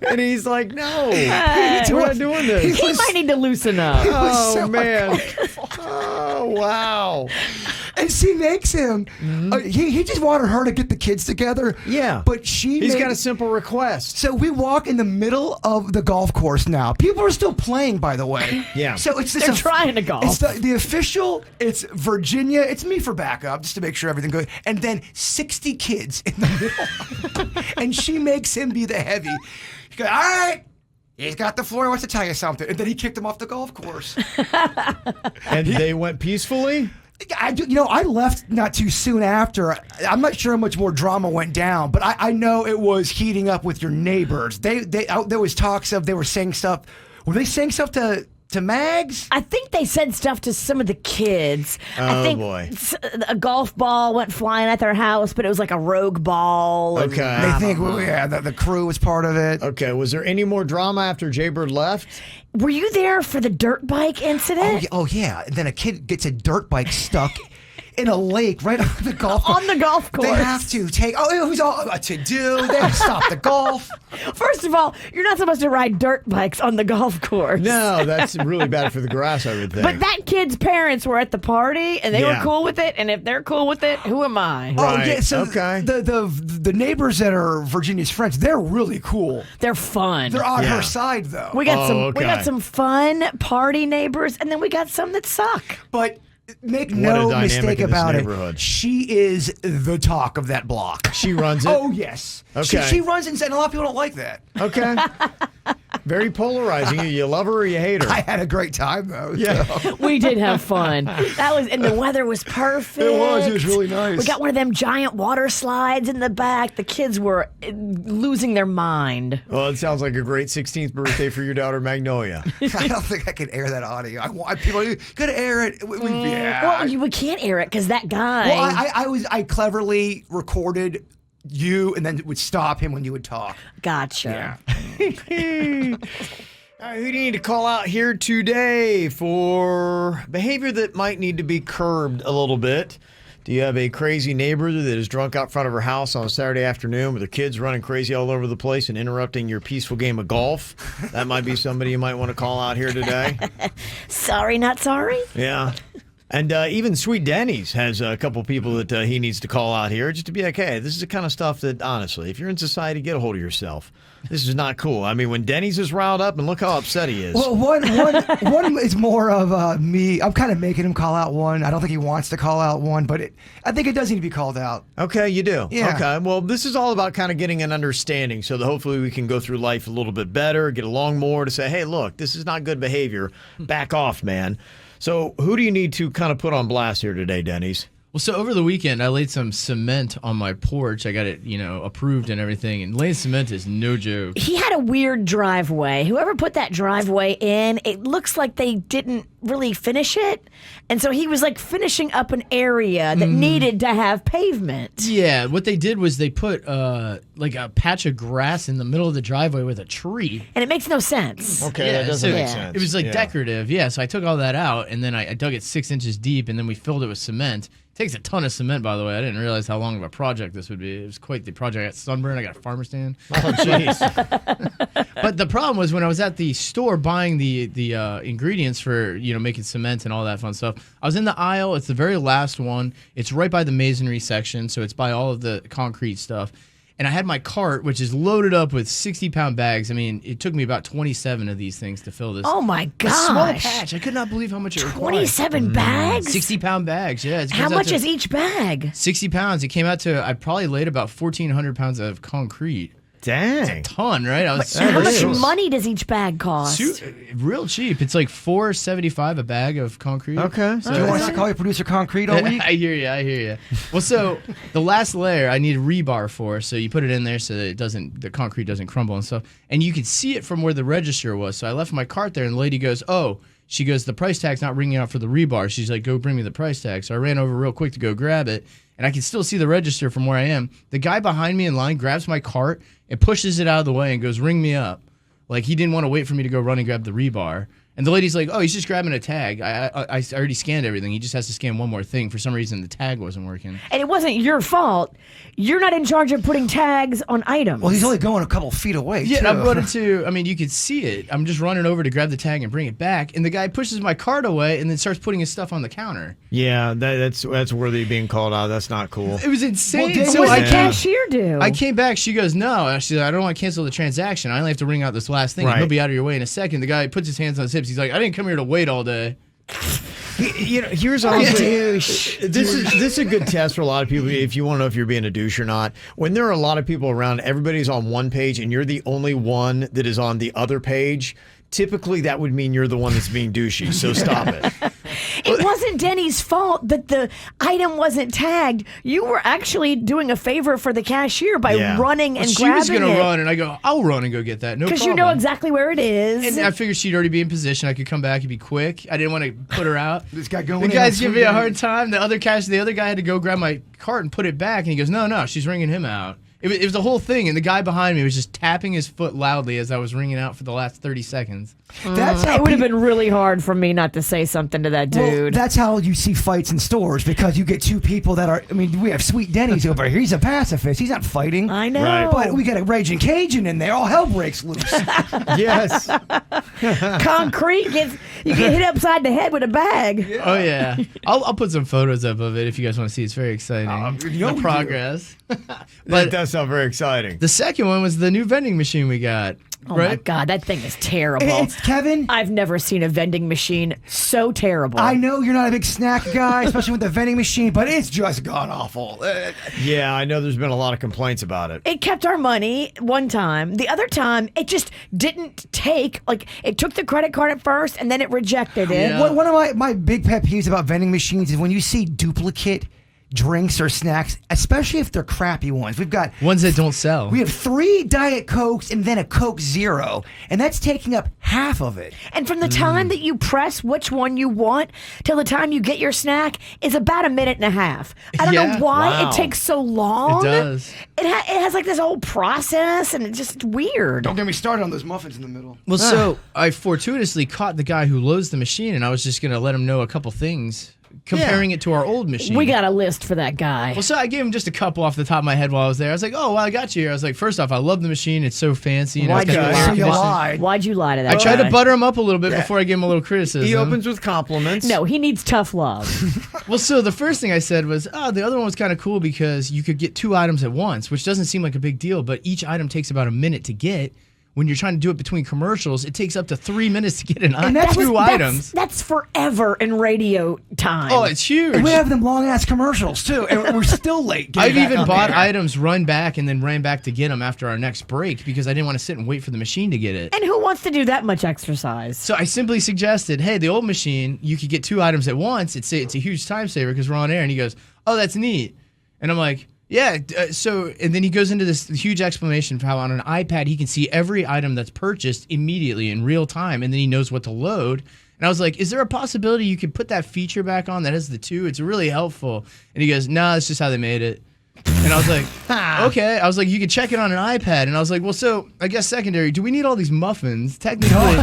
And he's like, no, we're not doing this. He might need to loosen up. Oh, man. Oh, wow. And she makes him, he just wanted her to get the kids together. Yeah. But he's got a simple request. So we walk in the middle of the golf course now. People are still playing, by the way. Yeah. So it's They're trying to golf. It's the official, it's Virginia, it's me for backup, just to make sure everything good. And then 60 kids in the middle. And she makes him be the heavy. He goes, all right. He's got the floor. He wants to tell you something. And then he kicked him off the golf course. And they went peacefully? I left not too soon after. I'm not sure how much more drama went down, but I know it was heating up with your neighbors. There was talks of they were saying stuff. Were they saying stuff to Mags? I think they said stuff to some of the kids. I think boy. A golf ball went flying at their house, but it was like a rogue ball. Okay. They think, the crew was part of it. Okay. Was there any more drama after Jaybird left? Were you there for the dirt bike incident? Oh yeah. And then a kid gets a dirt bike stuck in a lake right on the golf course. On the golf course. They have to take. It was all to do. They have to stop the golf. First of all, you're not supposed to ride dirt bikes on the golf course. No, that's really bad for the grass, I would think. But that kid's parents were at the party and they were Yeah. cool with it. And if they're cool with it, who am I? Oh Right. yeah. So Okay. the neighbors that are Virginia's friends, they're really cool. They're fun. They're on Yeah. her side though. We got okay. some fun party neighbors, and then we got some that suck. But make What a no dynamic mistake in this about it. neighborhood. She is the talk of that block. She runs it? Oh yes. Okay. She runs and a lot of people don't like that. Okay. Very polarizing. You love her or you hate her. I had a great time though. Yeah. So. We did have fun. And the weather was perfect. It was really nice. We got one of them giant water slides in the back. The kids were losing their mind. Well, it sounds like a great 16th birthday for your daughter, Magnolia. I don't think I can air that audio. I want people to air it. Well, we can't air it because that guy. Well, I cleverly recorded you and then would stop him when you would talk. Gotcha. Yeah. All right, who do you need to call out here today for behavior that might need to be curbed a little bit? Do you have a crazy neighbor that is drunk out front of her house on a Saturday afternoon with her kids running crazy all over the place and interrupting your peaceful game of golf? That might be somebody you might want to call out here today. Sorry, not sorry? Yeah. And even Sweet Denny's has a couple people that he needs to call out here just to be like, hey, this is the kind of stuff that, honestly, if you're in society, get a hold of yourself. This is not cool. I mean, when Denny's is riled up, and look how upset he is. Well, one is more of me. I'm kind of making him call out one. I don't think he wants to call out one, but I think it does need to be called out. Okay, you do? Yeah. Okay, well, this is all about kind of getting an understanding so that hopefully we can go through life a little bit better, get along more to say, hey, look, this is not good behavior. Back off, man. So who do you need to kind of put on blast here today, Denny's? Well, so over the weekend, I laid some cement on my porch. I got it, approved and everything. And laying cement is no joke. He had a weird driveway. Whoever put that driveway in, it looks like they didn't really finish it. And so he was like finishing up an area that needed to have pavement. Yeah, what they did was they put like a patch of grass in the middle of the driveway with a tree. And it makes no sense. Okay, that doesn't make sense. It was like decorative, yeah. So I took all that out, and then I dug it 6 inches deep, and then we filled it with cement. Takes a ton of cement, by the way. I didn't realize how long of a project this would be. It was quite the project. I got sunburned. I got a farmer stand. Oh, jeez. But the problem was when I was at the store buying the ingredients for making cement and all that fun stuff. I was in the aisle. It's the very last one. It's right by the masonry section, so it's by all of the concrete stuff. And I had my cart, which is loaded up with 60-pound bags. I mean, it took me about 27 of these things to fill this. Oh, my gosh. A small patch. I could not believe how much it required. 27 bags? 60-pound bags, yeah. How much is each bag? 60 pounds. It came out to, I probably laid about 1,400 pounds of concrete. Dang. It's a ton, right? How much money does each bag cost? Real cheap. It's like $4.75 a bag of concrete. Okay. So do you want us to call you Producer Concrete all week? I hear you. Well, so the last layer I need rebar for, so you put it in there so that the concrete doesn't crumble and stuff. And you could see it from where the register was. So I left my cart there, and the lady goes, she goes, the price tag's not ringing out for the rebar. She's like, go bring me the price tag. So I ran over real quick to go grab it, and I can still see the register from where I am. The guy behind me in line grabs my cart and pushes it out of the way and goes, ring me up. Like, he didn't want to wait for me to go run and grab the rebar. And the lady's like, he's just grabbing a tag. I already scanned everything. He just has to scan one more thing. For some reason, the tag wasn't working. And it wasn't your fault. You're not in charge of putting tags on items. Well, he's only going a couple feet away, Yeah, too. I'm running you could see it. I'm just running over to grab the tag and bring it back. And the guy pushes my cart away and then starts putting his stuff on the counter. Yeah, that's worthy of being called out. That's not cool. It was insane. Well, what did the cashier do? I came back. She goes, no. She's like, I don't want to cancel the transaction. I only have to ring out this last thing. Right. He'll be out of your way in a second. The guy puts his hands on his hips. He's like, I didn't come here to wait all day. Here's honestly, this is a good test for a lot of people if you want to know if you're being a douche or not. When there are a lot of people around, everybody's on one page and you're the only one that is on the other page. Typically, that would mean you're the one that's being douchey, so stop it. It wasn't Denny's fault that the item wasn't tagged. You were actually doing a favor for the cashier by running and grabbing it. She was going to run, and I go, I'll run and go get that. No problem. Because you know exactly where it is. And I figured she'd already be in position. I could come back and be quick. I didn't want to put her out. This guy going The guy's giving me a hard time. The other guy had to go grab my cart and put it back, and he goes, no, she's ringing him out. It was the whole thing, and the guy behind me was just tapping his foot loudly as I was ringing out for the last 30 seconds. It would have been really hard for me not to say something to that dude. Well, that's how you see fights in stores, because you get two people that are, we have Sweet Denny's over here. He's a pacifist. He's not fighting. I know. Right. But we got a Raging Cajun in there. All hell breaks loose. Yes. Concrete you get hit upside the head with a bag. Yeah. Oh, yeah. I'll put some photos up of it if you guys want to see. It's very exciting. The progress. That does not sound very exciting. The second one was the new vending machine we got. Oh right? my God, that thing is terrible. It's Kevin. I've never seen a vending machine so terrible. I know you're not a big snack guy, especially with the vending machine, but it's just god awful. Yeah, I know there's been a lot of complaints about it. It kept our money one time. The other time, it just didn't take, like, it took the credit card at first and then it rejected it. Yeah. One of my big pet peeves about vending machines is when you see duplicate drinks or snacks, especially if they're crappy ones. We've got ones that don't sell. We have 3 Diet Cokes and then a Coke Zero, and that's taking up half of it. And from the time that you press which one you want till the time you get your snack is about a minute and a half. I don't know why it takes so long. It does. It has like this whole process, and it's just weird. Don't get me started on those muffins in the middle. Well, so I fortuitously caught the guy who loads the machine, and I was just going to let him know a couple things, comparing it to our old machine. We got a list for that guy. Well, so I gave him just a couple off the top of my head while I was there. I was like, oh, well, I got you here. I was like, first off, I love the machine. It's so fancy. You know, Why'd it's got the air conditioning. Why'd you lie to that I tried guy? to butter him up a little bit before I gave him a little criticism. He opens with compliments. No, he needs tough love. Well, so the first thing I said was, oh, the other one was kind of cool because you could get 2 items at once, which doesn't seem like a big deal, but each item takes about a minute to get. When you're trying to do it between commercials, it takes up to 3 minutes to get an item. 2 items. That's forever in radio time. Oh, it's huge. And we have them long ass commercials too, and we're still late. I've even bought items, run back, and then ran back to get them after our next break because I didn't want to sit and wait for the machine to get it. And who wants to do that much exercise? So I simply suggested, hey, the old machine, you could get 2 items at once. It's a huge time saver because we're on air. And he goes, oh, that's neat. And I'm like, yeah, and then he goes into this huge explanation for how on an iPad he can see every item that's purchased immediately in real time, and then he knows what to load. And I was like, is there a possibility you could put that feature back on that has the 2? It's really helpful. And he goes, nah, that's just how they made it. And I was like, okay. I was like, you could check it on an iPad. And I was like, well, so I guess secondary, do we need all these muffins? Technically,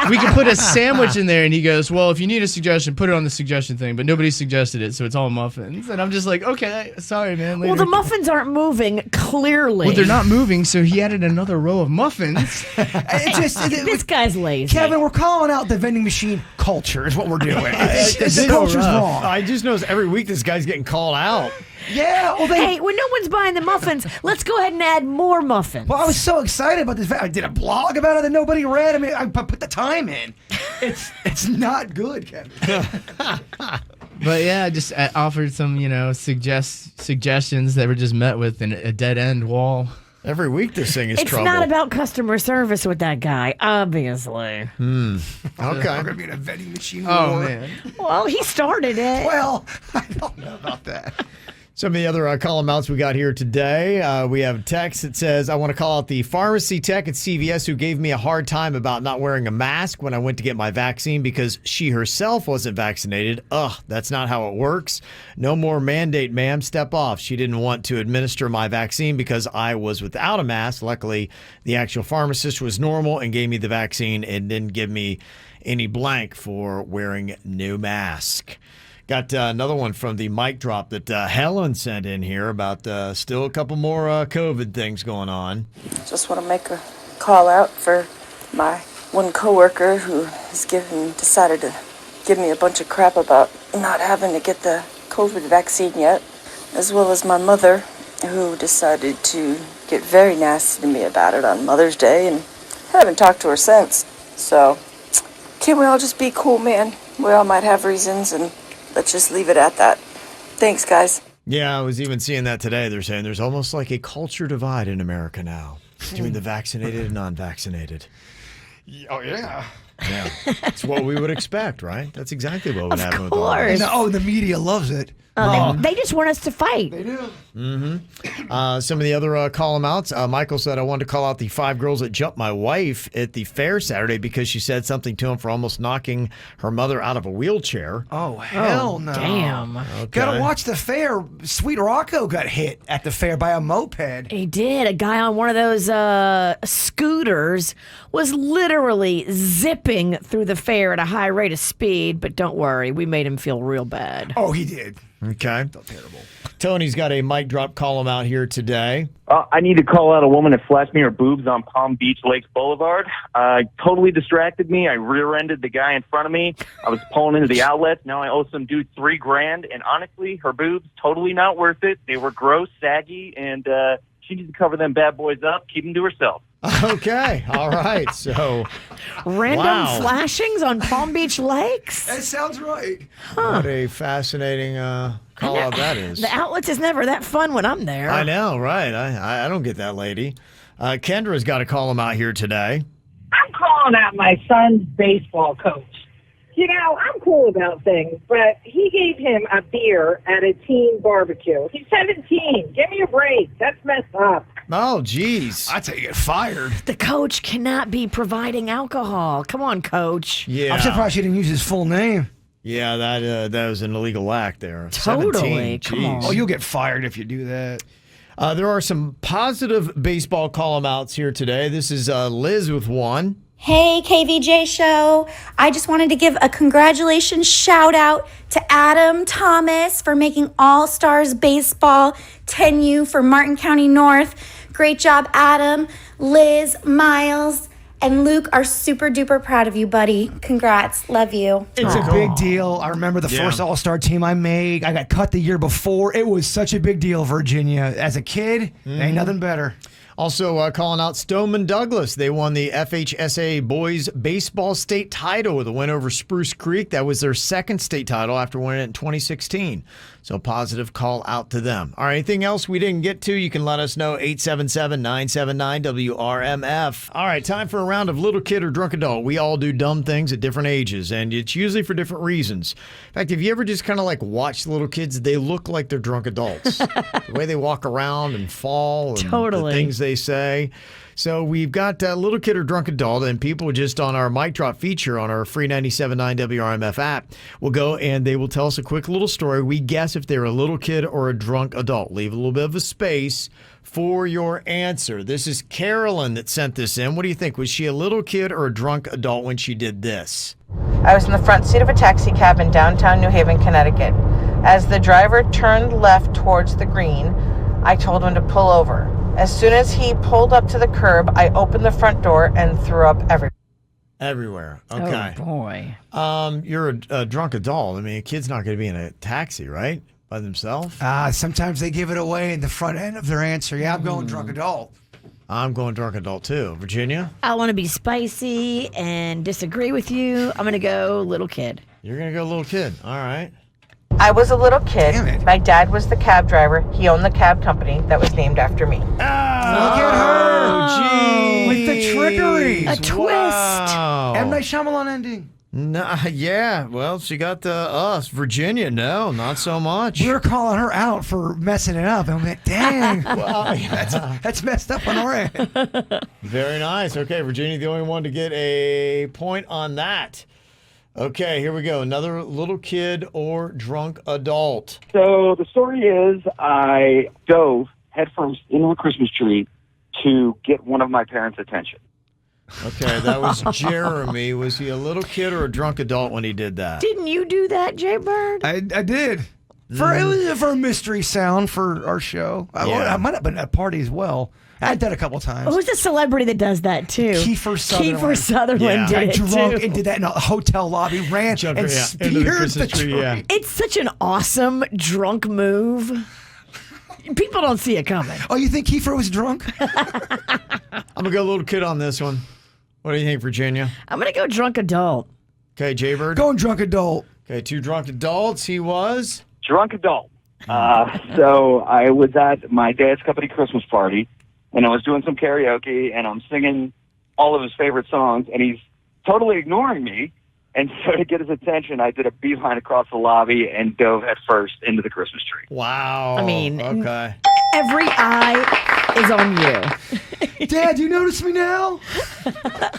we could put a sandwich in there. And he goes, well, if you need a suggestion, put it on the suggestion thing. But nobody suggested it, so it's all muffins. And I'm just like, okay, sorry, man. Later. Well, the muffins aren't moving, clearly. Well, they're not moving, so he added another row of muffins. This guy's lazy. Kevin, we're calling out the vending machine culture is what we're doing. The culture's wrong. I just noticed every week this guy's getting called out. Yeah. Well, hey, when no one's buying the muffins, let's go ahead and add more muffins. Well, I was so excited about this. I did a blog about it that nobody read. I mean, I put the time in. It's not good, Kevin. But yeah, I just offered some, suggestions that were just met with a dead end wall. Every week this thing is trouble. It's not about customer service with that guy, obviously. Okay. We're going to be in a vending machine war. Oh, man. Well, he started it. Well, I don't know about that. Some of the other column outs we got here today. We have a text that says, I want to call out the pharmacy tech at CVS who gave me a hard time about not wearing a mask when I went to get my vaccine because she herself wasn't vaccinated. Ugh, that's not how it works. No more mandate, ma'am. Step off. She didn't want to administer my vaccine because I was without a mask. Luckily, the actual pharmacist was normal and gave me the vaccine and didn't give me any blank for wearing no mask. Got another one from the mic drop that Helen sent in here about still a couple more COVID things going on. Just want to make a call out for my one coworker who has decided to give me a bunch of crap about not having to get the COVID vaccine yet, as well as my mother who decided to get very nasty to me about it on Mother's Day, and I haven't talked to her since. So, can't we all just be cool, man? We all might have reasons, and let's just leave it at that. Thanks, guys. Yeah, I was even seeing that today. They're saying there's almost like a culture divide in America now between the vaccinated and non-vaccinated. Oh, yeah. Yeah, it's what we would expect, right? That's exactly what would happen with all course. this. Oh, the media loves it. They just want us to fight. They do. Mm-hmm. Some of the other column outs. Michael said, I wanted to call out the 5 girls that jumped my wife at the fair Saturday because she said something to him for almost knocking her mother out of a wheelchair. Oh, hell no. Damn. Okay. Gotta watch the fair. Sweet Rocco got hit at the fair by a moped. He did. A guy on one of those scooters was literally zipping through the fair at a high rate of speed, but don't worry, we made him feel real bad. Oh, he did. Okay. Felt terrible. Tony's got a mic drop column out here today. I need to call out a woman that flashed me her boobs on Palm Beach Lakes Boulevard. Totally distracted me. I rear-ended the guy in front of me. I was pulling into the outlet. Now I owe some dude $3,000. And honestly, her boobs, totally not worth it. They were gross, saggy, and She needs to cover them bad boys up, keep them to herself. Okay, all right. So, Random flashings on Palm Beach Lakes? That sounds right. What a fascinating call out that is. The Outlets is never that fun when I'm there. I know, right? I don't get that lady. Kendra's got to call him out here today. I'm calling out my son's baseball coach. You know, I'm cool about things, but he gave him a beer at a teen barbecue. He's 17. Give me a break. That's messed up. Oh, geez. I'd say you get fired. The coach cannot be providing alcohol. Come on, coach. Yeah. I'm surprised she didn't use his full name. Yeah, that was an illegal act there. Totally. 17. Come on. Jeez. Oh, you'll get fired if you do that. There are some positive baseball call-em-outs here today. This is Liz with one. Hey, KVJ Show. I just wanted to give a congratulations shout out to Adam Thomas for making All-Stars Baseball 10U for Martin County North. Great job, Adam. Liz, Miles, and Luke are super duper proud of you, buddy. Congrats. Love you. It's a big deal. I remember the first All-Star team I made. I got cut the year before. It was such a big deal, Virginia. As a kid, ain't nothing better. Also calling out Stoneman Douglas. They won the FHSA Boys Baseball State title with a win over Spruce Creek. That was their second state title after winning it in 2016. So positive call out to them. All right, anything else we didn't get to, you can let us know, 877-979-WRMF. All right, time for a round of little kid or drunk adult. We all do dumb things at different ages, and it's usually for different reasons. In fact, if you ever just kind of like watch little kids, they look like they're drunk adults. The way they walk around and fall and the things they say. So we've got Little Kid or Drunk Adult, and people just on our Mic Drop feature on our free 97.9 WRMF app will go and they will tell us a quick little story. We guess if they're a little kid or a drunk adult. Leave a little bit of a space for your answer. This is Carolyn that sent this in. What do you think? Was she a little kid or a drunk adult when she did this? I was in the front seat of a taxi cab in downtown New Haven, Connecticut. As the driver turned left towards the green, I told him to pull over. As soon as he pulled up to the curb, I opened the front door and threw up everywhere. Everywhere. Okay. Oh, boy. You're a drunk adult. I mean, a kid's not going to be in a taxi, right? By themselves? Sometimes they give it away in the front end of their answer. Yeah, I'm going drunk adult. I'm going drunk adult, too. Virginia? I want to be spicy and disagree with you. I'm going to go little kid. You're going to go little kid. All right. I was a little kid. My dad was the cab driver. He owned the cab company that was named after me. Look at her. Gee. With the trickery. A twist. Wow. M. Night Shyamalan ending. No, yeah, well, she got us. Virginia, no, not so much. We were calling her out for messing it up. And we went, dang, that's messed up on our end. Very nice. Okay, Virginia, the only one to get a point on that. Okay, here we go. Another little kid or drunk adult. So the story is I dove headfirst into a Christmas tree to get one of my parents' attention. Okay, that was Jeremy. Was he a little kid or a drunk adult when he did that? Didn't you do that, Jay Bird? I did. It was for a mystery sound for our show. I might have been at a party as well. I've done it a couple times. Who's the celebrity that does that too? Kiefer Sutherland. Kiefer Sutherland did it drunk too. and did that in a hotel lobby, ran and speared the tree. Yeah. It's such an awesome drunk move. People don't see it coming. Oh, you think Kiefer was drunk? I'm going to go little kid on this one. What do you think, Virginia? I'm going to go drunk adult. Okay, Jaybird? Going drunk adult. Okay, 2 drunk adults. He was? Drunk adult. So I was at my dad's company Christmas party, and I was doing some karaoke, and I'm singing all of his favorite songs, and he's totally ignoring me. And so to get his attention, I did a beeline across the lobby and dove headfirst into the Christmas tree. Wow. I mean, okay. Every eye is on you. Dad, do you notice me now?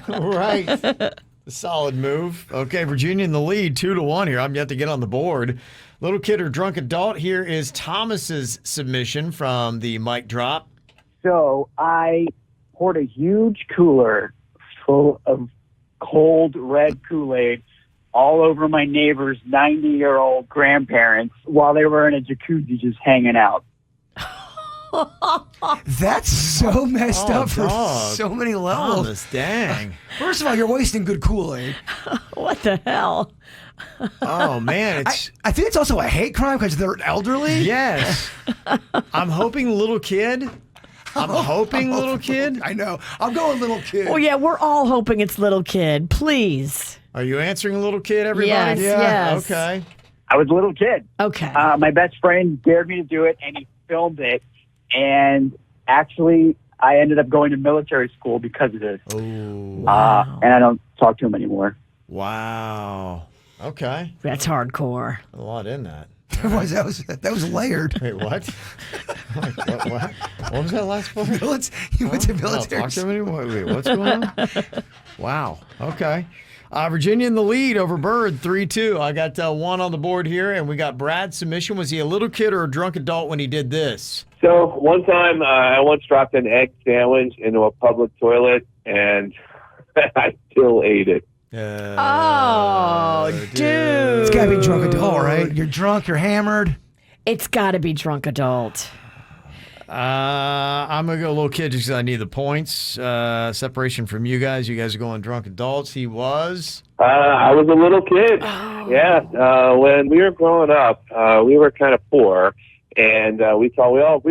Right. A solid move. Okay, Virginia in the lead, 2-1 here. I'm yet to get on the board. Little kid or drunk adult. Here is Thomas's submission from the mic drop. So I poured a huge cooler full of cold red Kool-Aid all over my neighbor's 90-year-old grandparents while they were in a jacuzzi just hanging out. That's so messed up for dog. so many levels. Thomas, dang. First of all, you're wasting good Kool-Aid. What the hell? Oh, man. It's I think it's also a hate crime because they're elderly. Yes. I'm hoping little kid. I'm hoping little kid. I know. I'm going little kid. Well, yeah, we're all hoping it's little kid. Please. Are you answering little kid, everybody? Yes, yes. Okay. I was a little kid. Okay. My best friend dared me to do it, and he filmed it. And actually, I ended up going to military school because of this. Oh. And I don't talk to him anymore. Wow. Okay. That's hardcore. A lot in that. That was layered. Wait, what? what? What was that last part? You went to military. Talk to him anymore? Wait, what's going on? Wow. Okay. Virginia in the lead over Bird, 3-2. I got one on the board here, and we got Brad's submission. Was he a little kid or a drunk adult when he did this? So one time I once dropped an egg sandwich into a public toilet, and I still ate it. Oh, dude. It's got to be drunk adult, right? You're drunk, you're hammered. It's got to be drunk adult. I'm going to go little kid just because I need the points. Separation from you guys. You guys are going drunk adults. He was? I was a little kid. Oh. Yeah. When we were growing up, we were kind of poor. And we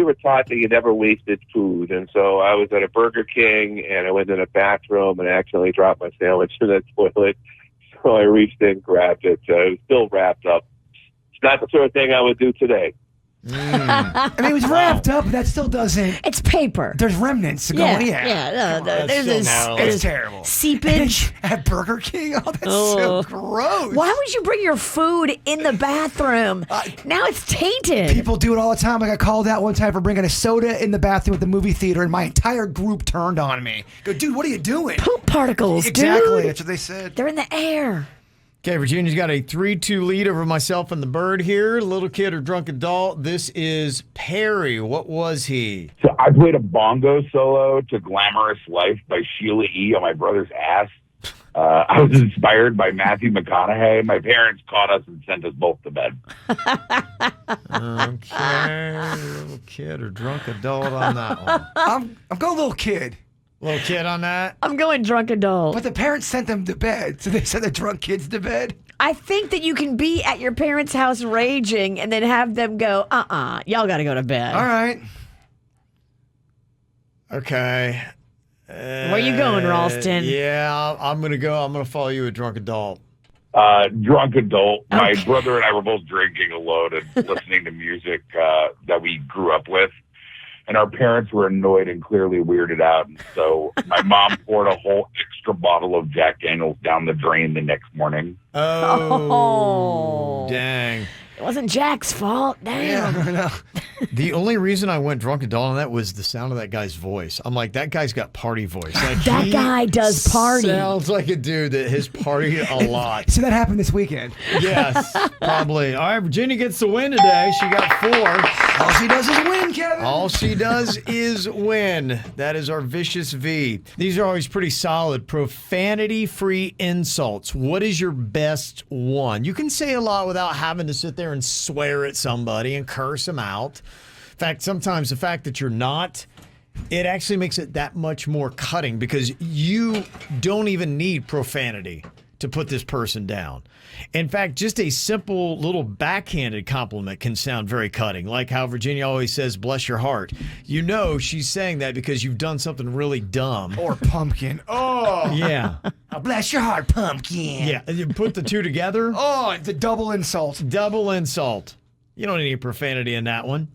were taught that you never wasted food. And so I was at a Burger King, and I went in a bathroom and accidentally dropped my sandwich in the toilet. So I reached in, grabbed it. It was still wrapped up. It's not the sort of thing I would do today. I mean, it was wrapped up, but that still doesn't. It's paper. There's remnants going. Yeah. There's terrible. Seepage at Burger King. Oh, that's so gross. Why would you bring your food in the bathroom? Now it's tainted. People do it all the time. I got called out one time for bringing a soda in the bathroom at the movie theater, and my entire group turned on me. Go, dude, what are you doing? Poop particles, Exactly. dude. That's what they said. They're in the air. Okay, Virginia's got a 3-2 lead over myself and the Bird here. Little kid or drunk adult. This is Perry. What was he? So I played a bongo solo to Glamorous Life by Sheila E. on my brother's ass. I was inspired by Matthew McConaughey. My parents caught us and sent us both to bed. Okay, little kid or drunk adult on that one. I'm going little kid. Little kid on that? I'm going drunk adult. But the parents sent them to bed, so they sent the drunk kids to bed. I think that you can be at your parents' house raging and then have them go, y'all got to go to bed. All right. Okay. Where you going, Ralston? Yeah, I'm going to follow you, a drunk adult. Drunk adult. My brother and I were both drinking alone and listening to music that we grew up with. And our parents were annoyed and clearly weirded out. And so my mom poured a whole extra bottle of Jack Daniels down the drain the next morning. Oh, dang. It wasn't Jack's fault. Damn. Yeah, I know. The only reason I went drunk adult on that was the sound of that guy's voice. I'm like, that guy's got party voice. Like, that guy does party. Sounds like a dude that has partied a lot. So that happened this weekend. Yes, probably. All right, Virginia gets the win today. She got 4. All she does is win, Kevin. All she does is win. That is our vicious V. These are always pretty solid. Profanity-free insults. What is your best one? You can say a lot without having to sit there and swear at somebody and curse them out. In fact, sometimes the fact that you're not, it actually makes it that much more cutting because you don't even need profanity to put this person down. In fact, just a simple little backhanded compliment can sound very cutting, like how Virginia always says, bless your heart. You know she's saying that because you've done something really dumb. Or pumpkin. Oh. Yeah. Oh, bless your heart, pumpkin. Yeah. And you put the two together. Oh, it's a double insult. Double insult. You don't need any profanity in that one.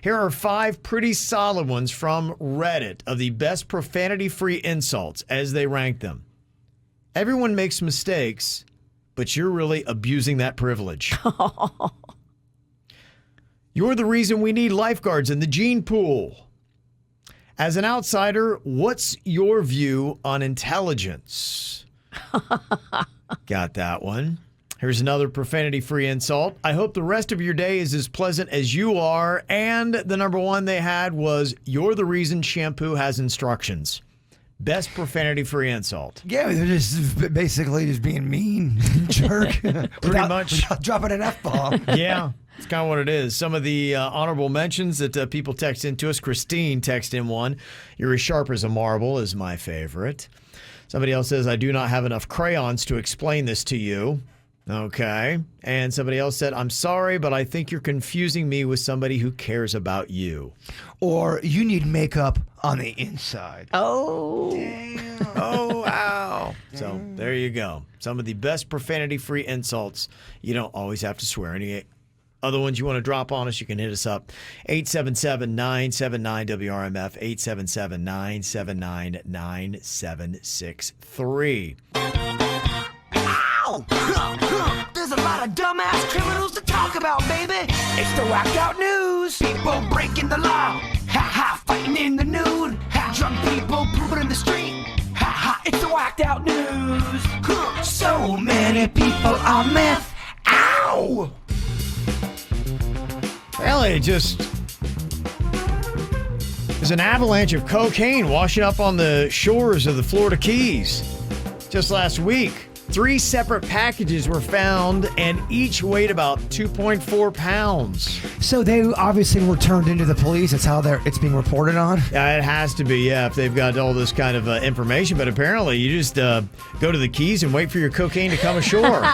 Here are 5 pretty solid ones from Reddit of the best profanity-free insults as they rank them. Everyone makes mistakes, but you're really abusing that privilege. You're the reason we need lifeguards in the gene pool. As an outsider, what's your view on intelligence? Got that one. Here's another profanity-free insult. I hope the rest of your day is as pleasant as you are. And the number one they had was, you're the reason shampoo has instructions. Best profanity-free insult. Yeah, they're just basically just being mean, jerk. Pretty much. Without dropping an F-bomb. Yeah, it's kind of what it is. Some of the honorable mentions that people text into us. Christine texted in one. You're as sharp as a marble is my favorite. Somebody else says, I do not have enough crayons to explain this to you. Okay. And somebody else said, I'm sorry, but I think you're confusing me with somebody who cares about you. Or you need makeup on the inside. Oh. Damn. Oh, wow. So there you go. Some of the best profanity-free insults. You don't always have to swear. Any other ones you want to drop on us, you can hit us up. 877-979-WRMF, 877-979-9763. There's a lot of dumbass criminals to talk about, baby. It's the whacked out news. People breaking the law. Ha ha, fighting in the nude. Ha, drunk people pooping in the street. Ha ha, it's the whacked out news. So many people on meth. Ow! Apparently, there's an avalanche of cocaine washing up on the shores of the Florida Keys. Just last week, 3 separate packages were found, and each weighed about 2.4 pounds. So they obviously were turned into the police. That's how it's being reported on? Yeah, it has to be, if they've got all this kind of information. But apparently, you just go to the Keys and wait for your cocaine to come ashore.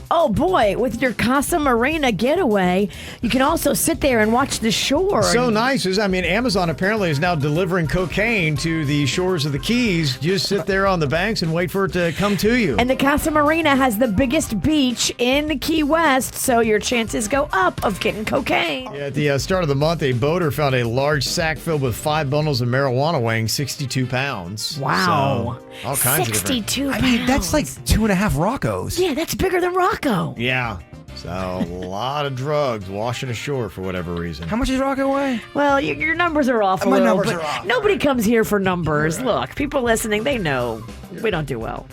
Oh, boy. With your Casa Marina getaway, you can also sit there and watch the shore. So nice. I mean, Amazon apparently is now delivering cocaine to the shores of the Keys. Just sit there on the banks and wait for it to come to you. And the Casa Marina has the biggest beach in Key West, so your chances go up of getting cocaine. Yeah, at the start of the month, a boater found a large sack filled with 5 bundles of marijuana weighing 62 pounds. Wow. So, all kinds of different. 62 pounds. I mean, that's like 2.5 Roccos. Yeah, that's bigger than Rocco. Yeah. So a lot of drugs washing ashore for whatever reason. How much does Rocco weigh? Well, your numbers are off a My little, numbers but are off. nobody comes here for numbers. Look, people listening, they know we don't do well.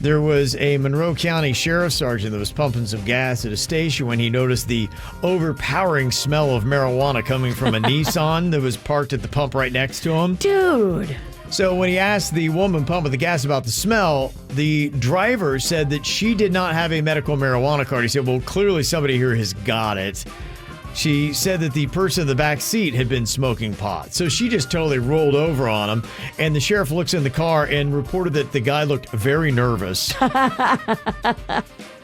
There was a Monroe County Sheriff Sergeant that was pumping some gas at a station when he noticed the overpowering smell of marijuana coming from a Nissan that was parked at the pump right next to him. Dude. So when he asked the woman pumping the gas about the smell, the driver said that she did not have a medical marijuana card. He said, well, clearly somebody here has got it. She said that the person in the back seat had been smoking pot. So she just totally rolled over on him. And the sheriff looks in the car and reported that the guy looked very nervous.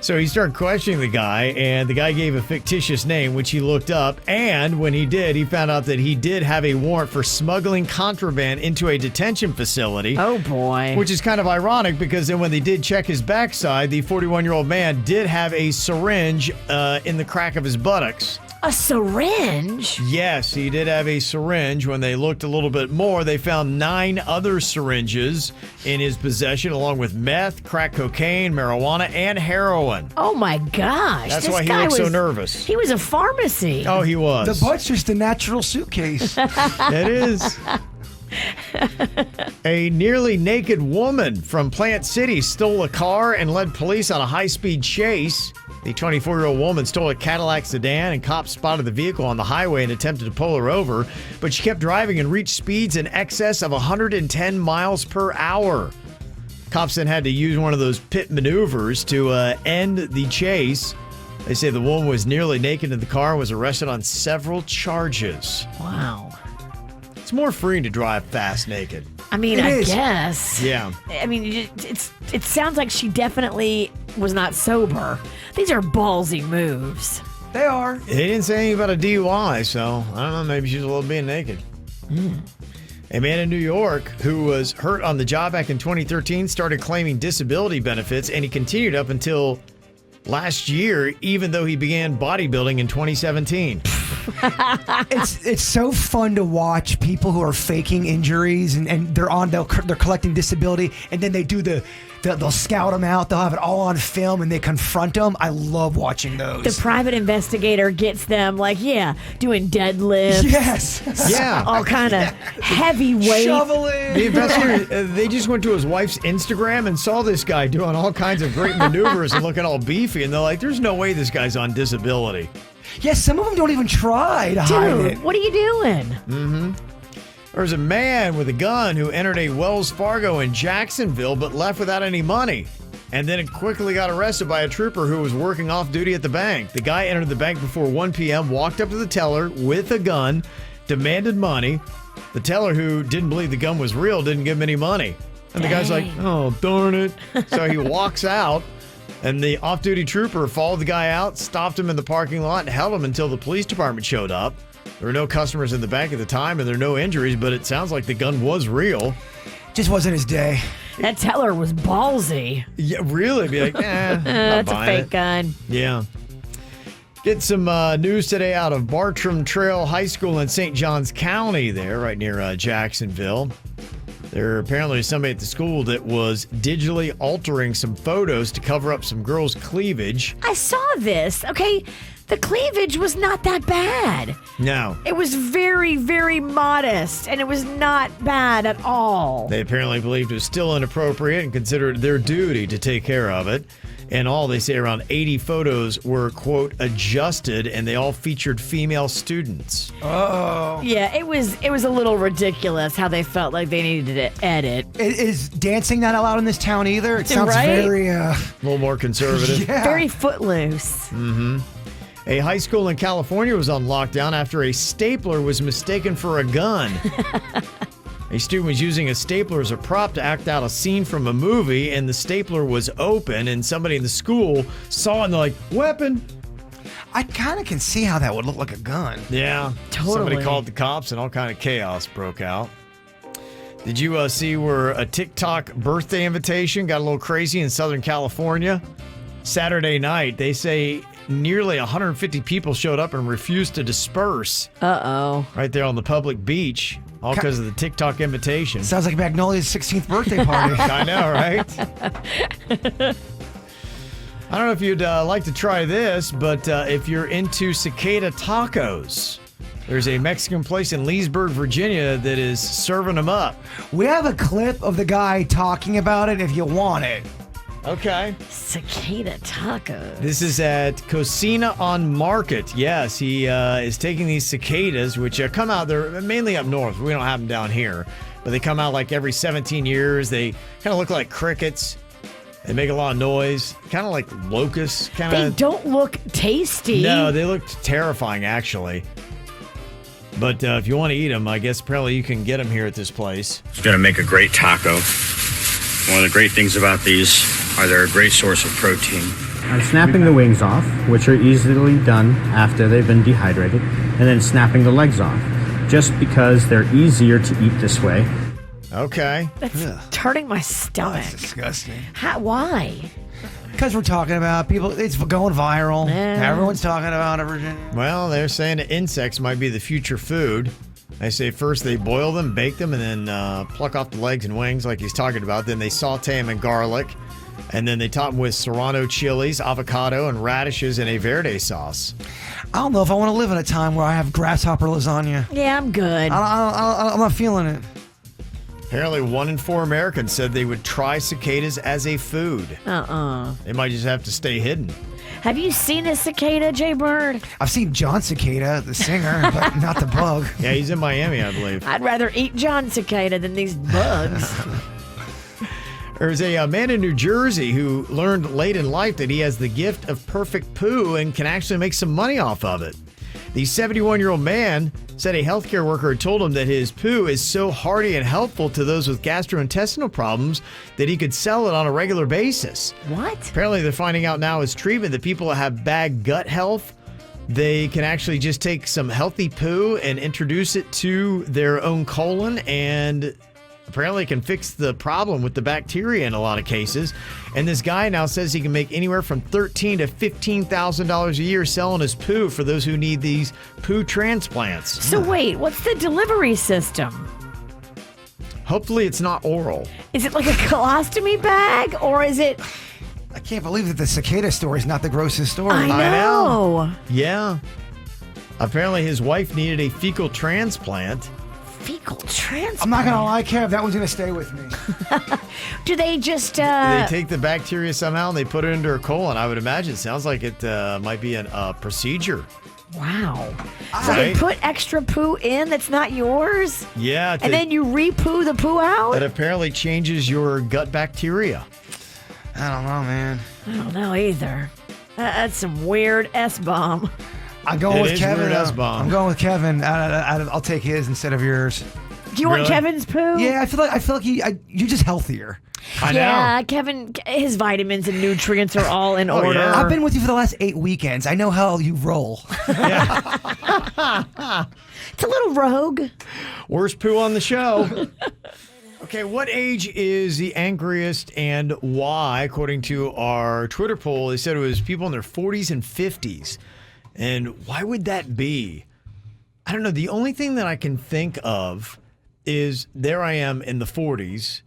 So he started questioning the guy, and the guy gave a fictitious name, which he looked up. And when he did, he found out that he did have a warrant for smuggling contraband into a detention facility. Oh, boy. Which is kind of ironic because then when they did check his backside, the 41-year-old man did have a syringe in the crack of his buttocks. A syringe? Yes, he did have a syringe. When they looked a little bit more, they found 9 other syringes in his possession, along with meth, crack cocaine, marijuana, and heroin. Oh, my gosh. That's this why he guy looked so was- nervous. He was a pharmacy. Oh, he was. The butt's just a natural suitcase. It is. A nearly naked woman from Plant City stole a car and led police on a high-speed chase. The 24-year-old woman stole a Cadillac sedan, and cops spotted the vehicle on the highway and attempted to pull her over, but she kept driving and reached speeds in excess of 110 miles per hour. Cops then had to use one of those pit maneuvers to end the chase. They say the woman was nearly naked in the car and was arrested on several charges. Wow. It's more freeing to drive fast naked. I mean, I guess. Yeah. I mean, it sounds like she definitely was not sober. These are ballsy moves. They are. They didn't say anything about a DUI, so I don't know. Maybe she's a little being naked. A man in New York who was hurt on the job back in 2013 started claiming disability benefits, and he continued up until last year, even though he began bodybuilding in 2017. It's so fun to watch people who are faking injuries and they're collecting disability, and then they do they'll scout them out. They'll have it all on film and they confront them. I love watching those. The private investigator gets them doing deadlifts. Yes. Yeah. All kind of heavy weight. Shoveling. The investigator, they just went to his wife's Instagram and saw this guy doing all kinds of great maneuvers and looking all beefy, and they're like, there's no way this guy's on disability. Yes, some of them don't even try to hide it. Dude, what are you doing? Mm-hmm. There was a man with a gun who entered a Wells Fargo in Jacksonville but left without any money. And then it quickly got arrested by a trooper who was working off duty at the bank. The guy entered the bank before 1 p.m., walked up to the teller with a gun, demanded money. The teller, who didn't believe the gun was real, didn't give him any money. And the guy's like, oh, darn it. So he walks out. And the off-duty trooper followed the guy out, stopped him in the parking lot, and held him until the police department showed up. There were no customers in the bank at the time, and there are no injuries, but it sounds like the gun was real. Just wasn't his day. That teller was ballsy. Yeah, really? Be like, that's a fake gun. Yeah. Get some news today out of Bartram Trail High School in St. Johns County there, right near Jacksonville. There apparently is somebody at the school that was digitally altering some photos to cover up some girls' cleavage. I saw this. Okay, the cleavage was not that bad. No. It was very, very modest, and it was not bad at all. They apparently believed it was still inappropriate and considered their duty to take care of it. In all, they say around 80 photos were, quote, adjusted, and they all featured female students. Oh. Yeah, it was a little ridiculous how they felt like they needed to edit. Is dancing not allowed in this town either? It sounds Right? very... A little more conservative. Yeah. Very footloose. Mm-hmm. A high school in California was on lockdown after a stapler was mistaken for a gun. A student was using a stapler as a prop to act out a scene from a movie, and the stapler was open, and somebody in the school saw it and they're like, weapon. I kind of can see how that would look like a gun. Yeah. Totally. Somebody called the cops and all kind of chaos broke out. Did you see where a TikTok birthday invitation got a little crazy in Southern California? Saturday night, they say nearly 150 people showed up and refused to disperse. Uh-oh. Right there on the public beach. All because of the TikTok invitation. Sounds like Magnolia's 16th birthday party. I know, right? I don't know if you'd like to try this, but if you're into cicada tacos, there's a Mexican place in Leesburg, Virginia that is serving them up. We have a clip of the guy talking about it if you want it. Okay. Cicada tacos. This is at Cocina on Market. Yes, he is taking these cicadas, which come out, they're mainly up north. We don't have them down here. But they come out like every 17 years. They kind of look like crickets. They make a lot of noise. Kind of like locusts. They don't look tasty. No, they look terrifying, actually. But if you want to eat them, I guess probably you can get them here at this place. It's going to make a great taco. One of the great things about these are they're a great source of protein. I'm snapping the wings off, which are easily done after they've been dehydrated, and then snapping the legs off, just because they're easier to eat this way. Okay. That's turning my stomach. That's disgusting. Why? Because we're talking about people, it's going viral. Yeah. Everyone's talking about it, Virginia. Well, they're saying that insects might be the future food. They say first they boil them, bake them, and then pluck off the legs and wings like he's talking about. Then they saute them in garlic. And then they top them with serrano chilies, avocado, and radishes in a verde sauce. I don't know if I want to live in a time where I have grasshopper lasagna. Yeah, I'm good. I'm not feeling it. Apparently 1 in 4 Americans said they would try cicadas as a food. They might just have to stay hidden. Have you seen a cicada, Jay Bird? I've seen John Cicada, the singer, but not the bug. Yeah, he's in Miami, I believe. I'd rather eat John Cicada than these bugs. There's a man in New Jersey who learned late in life that he has the gift of perfect poo and can actually make some money off of it. The 71-year-old man said a healthcare worker had told him that his poo is so hearty and helpful to those with gastrointestinal problems that he could sell it on a regular basis. What? Apparently, they're finding out now as treatment that people that have bad gut health, they can actually just take some healthy poo and introduce it to their own colon, and apparently it can fix the problem with the bacteria in a lot of cases. And this guy now says he can make anywhere from $13,000 to $15,000 a year selling his poo for those who need these poo transplants. So wait, what's the delivery system? Hopefully it's not oral. Is it like a colostomy bag, or is it... I can't believe that the cicada story is not the grossest story. I know. Yeah. Apparently his wife needed a fecal transplant. Fecal transplant? I'm not going to lie, Kev, that one's going to stay with me. Do they just... They take the bacteria somehow and they put it into her colon. I would imagine. It sounds like it might be a procedure. Wow. So they put extra poo in that's not yours? Yeah. And then you re-poo the poo out? That apparently changes your gut bacteria. I don't know, man. I don't know either. That's some weird S-bomb. I'm going with Kevin. Weird S-bomb. I'm going with Kevin. I'll take his instead of yours. Do you want Kevin's poo? Yeah, I feel like you're just healthier. Yeah, Kevin, his vitamins and nutrients are all in order. Yeah. I've been with you for the last 8 weekends. I know how you roll. It's a little rogue. Worst poo on the show. Okay, what age is the angriest and why? According to our Twitter poll, they said it was people in their 40s and 50s. And why would that be? I don't know. The only thing that I can think of is there I am in the 40s.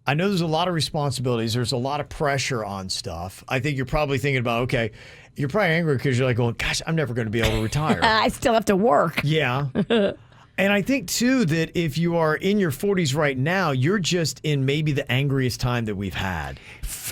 I know there's a lot of responsibilities. There's a lot of pressure on stuff. I think you're probably thinking about, okay, you're probably angry because you're like going, gosh, I'm never going to be able to retire. I still have to work. Yeah. And I think, too, that if you are in your 40s right now, you're just in maybe the angriest time that we've had.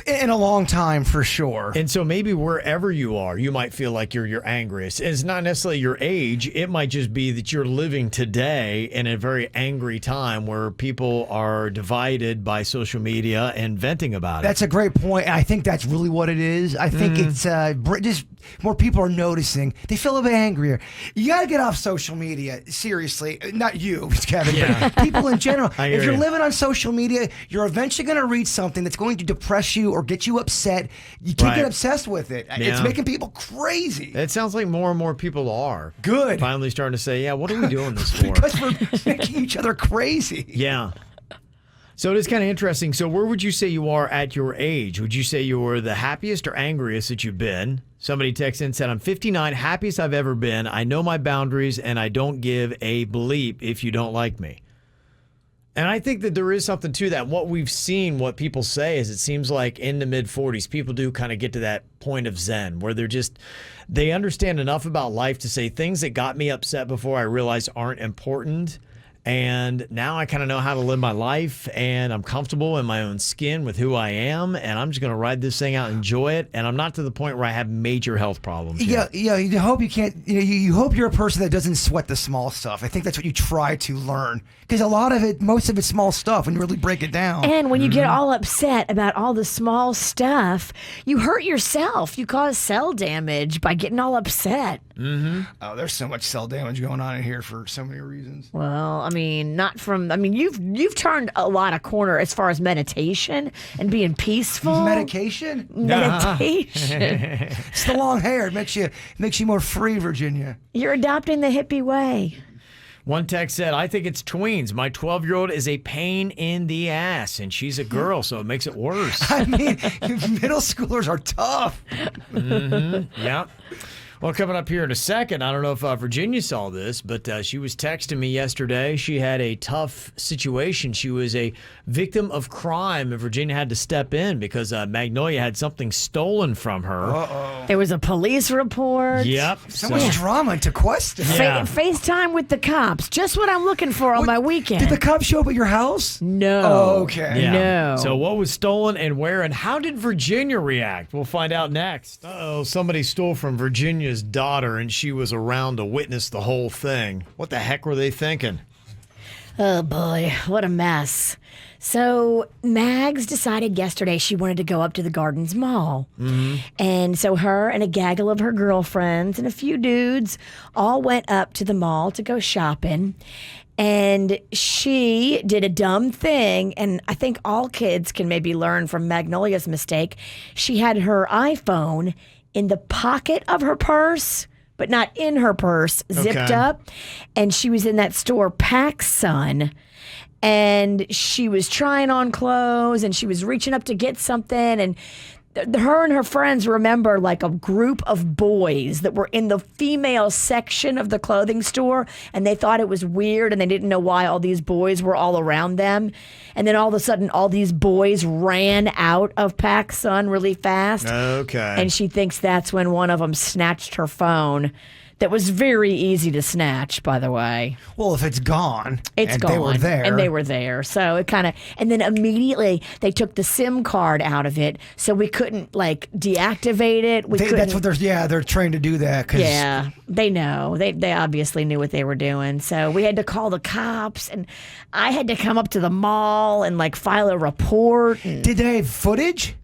In a long time, for sure. And so maybe wherever you are, you might feel like you're your angriest. And it's not necessarily your age. It might just be that you're living today in a very angry time where people are divided by social media and venting about it. That's a great point. And I think that's really what it is. I think it's just more people are noticing. They feel a bit angrier. You got to get off social media. Seriously. Not you, Kevin, but people in general. If you're living on social media, you're eventually going to read something that's going to depress you or get you upset. You can't get obsessed with it. Yeah. It's making people crazy. It sounds like more and more people are. Good. Finally starting to say, yeah, what are we doing this for? Because we're making each other crazy. Yeah. So it is kind of interesting. So where would you say you are at your age? Would you say you were the happiest or angriest that you've been? Somebody texted in and said, I'm 59, happiest I've ever been. I know my boundaries, and I don't give a bleep if you don't like me. And I think that there is something to that. What we've seen, what people say is it seems like in the mid-40s, people do kind of get to that point of zen where they understand enough about life to say things that got me upset before I realized aren't important. And now I kind of know how to live my life, and I'm comfortable in my own skin with who I am, and I'm just going to ride this thing out and enjoy it. And I'm not to the point where I have major health problems yet. Yeah. You hope you can't. You hope you're a person that doesn't sweat the small stuff. I think that's what you try to learn, because most of it's small stuff when you really break it down. And when you get all upset about all the small stuff, you hurt yourself. You cause cell damage by getting all upset. Mm-hmm. Oh, there's so much cell damage going on in here for so many reasons. Well, you've turned a lot of corner as far as meditation and being peaceful. Medication? Meditation. It's the long hair. It makes you more free, Virginia. You're adopting the hippie way. One text said, I think it's tweens. My 12-year-old is a pain in the ass, and she's a girl, so it makes it worse. I mean, middle schoolers are tough. Mm-hmm. Yeah. Well, coming up here in a second, I don't know if Virginia saw this, but she was texting me yesterday. She had a tough situation. She was a victim of crime, and Virginia had to step in because Magnolia had something stolen from her. Uh-oh. There was a police report. Yep. So much drama to question. FaceTime with the cops. Just what I'm looking for on my weekend. Did the cops show up at your house? No. Oh, okay. Yeah. No. So what was stolen and where, and how did Virginia react? We'll find out next. Somebody stole from Virginia's daughter, and she was around to witness the whole thing. What the heck were they thinking? Oh boy, what a mess. So Mags decided yesterday she wanted to go up to the Gardens Mall. Mm-hmm. And so her and a gaggle of her girlfriends and a few dudes all went up to the mall to go shopping. And she did a dumb thing, and I think all kids can maybe learn from Magnolia's mistake. She had her iPhone in the pocket of her purse, but not in her purse, zipped up. And she was in that store, PacSun, and she was trying on clothes, and she was reaching up to get something, and her and her friends remember like a group of boys that were in the female section of the clothing store, and they thought it was weird, and they didn't know why all these boys were all around them. And then all of a sudden, all these boys ran out of PacSun really fast. Okay. And she thinks that's when one of them snatched her phone. That was very easy to snatch, by the way. Well, if it's gone, it's gone. They were there. And they were there. So it kind of, and then immediately they took the SIM card out of it, so we couldn't like deactivate it. That's what they're trying to do that. Yeah, they know. They obviously knew what they were doing. So we had to call the cops, and I had to come up to the mall and like file a report. Did they have footage?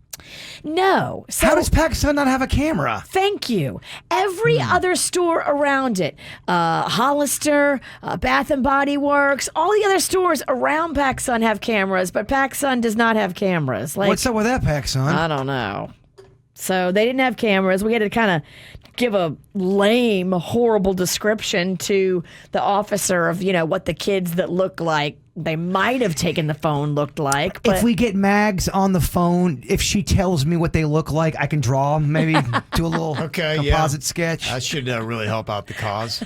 No. So, how does PacSun not have a camera? Thank you. Every other store around it, Hollister, Bath and Body Works, all the other stores around PacSun have cameras, but PacSun does not have cameras. Like, What's up with that, PacSun? I don't know. So they didn't have cameras. We had to kind of give a lame, horrible description to the officer of, what the kids that look like they might have taken the phone looked like. But if we get Mags on the phone, if she tells me what they look like, I can draw them, maybe do a little composite sketch. That should really help out the cause.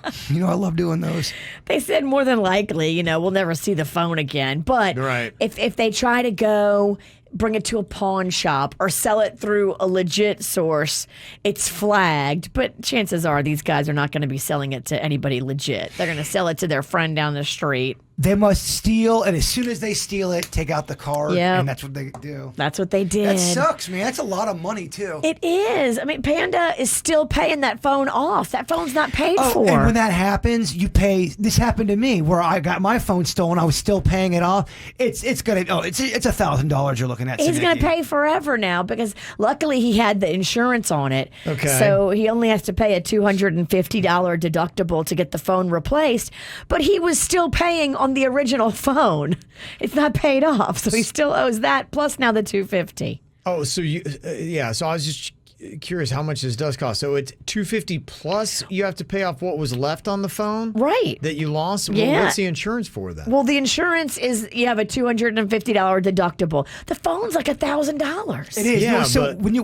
I love doing those. They said more than likely, we'll never see the phone again. But right. if they try to go bring it to a pawn shop or sell it through a legit source, it's flagged. But chances are these guys are not going to be selling it to anybody legit. They're going to sell it to their friend down the street. They must steal, and as soon as they steal it, take out the card, Yep. and that's what they do. That's what they did. That sucks, man. That's a lot of money, too. It is. I mean, Panda is still paying that phone off. That phone's not paid for. And when that happens, you pay. This happened to me where I got my phone stolen. I was still paying it off. It's $1,000 you're looking at. He's going to pay forever now because luckily he had the insurance on it. Okay. So he only has to pay a $250 deductible to get the phone replaced. But he was still paying on the original phone. It's not paid off, so he still owes that plus now the $250. Oh, so so I was just curious how much this does cost. So it's $250 plus you have to pay off what was left on the phone, right? That you lost. Yeah. Well, what's the insurance for that? Well, the insurance is you have a $250 deductible. The phone's like $1,000. It is. Yeah, so but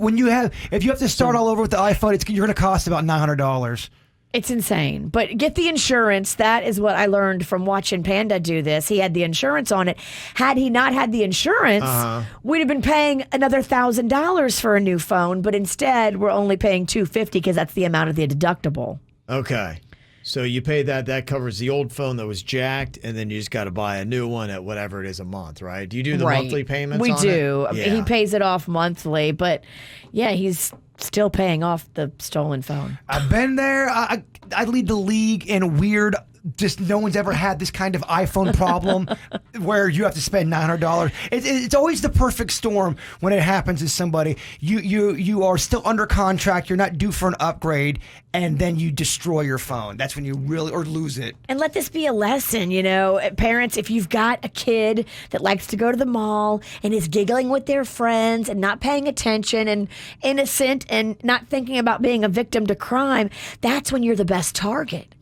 if you have to start all over with the iPhone, you're going to cost about $900. It's insane. But get the insurance. That is what I learned from watching Panda do this. He had the insurance on it. Had he not had the insurance, we'd have been paying another $1,000 for a new phone. But instead, we're only paying $250 because that's the amount of the deductible. Okay. So you pay that. That covers the old phone that was jacked, and then you just got to buy a new one at whatever it is a month, right? Do you do the monthly payments We on do. it? Yeah. He pays it off monthly. But, yeah, he's still paying off the stolen phone. I've been there. I lead the league in weird. Just no one's ever had this kind of iPhone problem where you have to spend $900. It's always the perfect storm when it happens to somebody. You are still under contract. You're not due for an upgrade, and then you destroy your phone. That's when you really or lose it. And let this be a lesson, parents, if you've got a kid that likes to go to the mall and is giggling with their friends and not paying attention and innocent and not thinking about being a victim to crime, that's when you're the best target.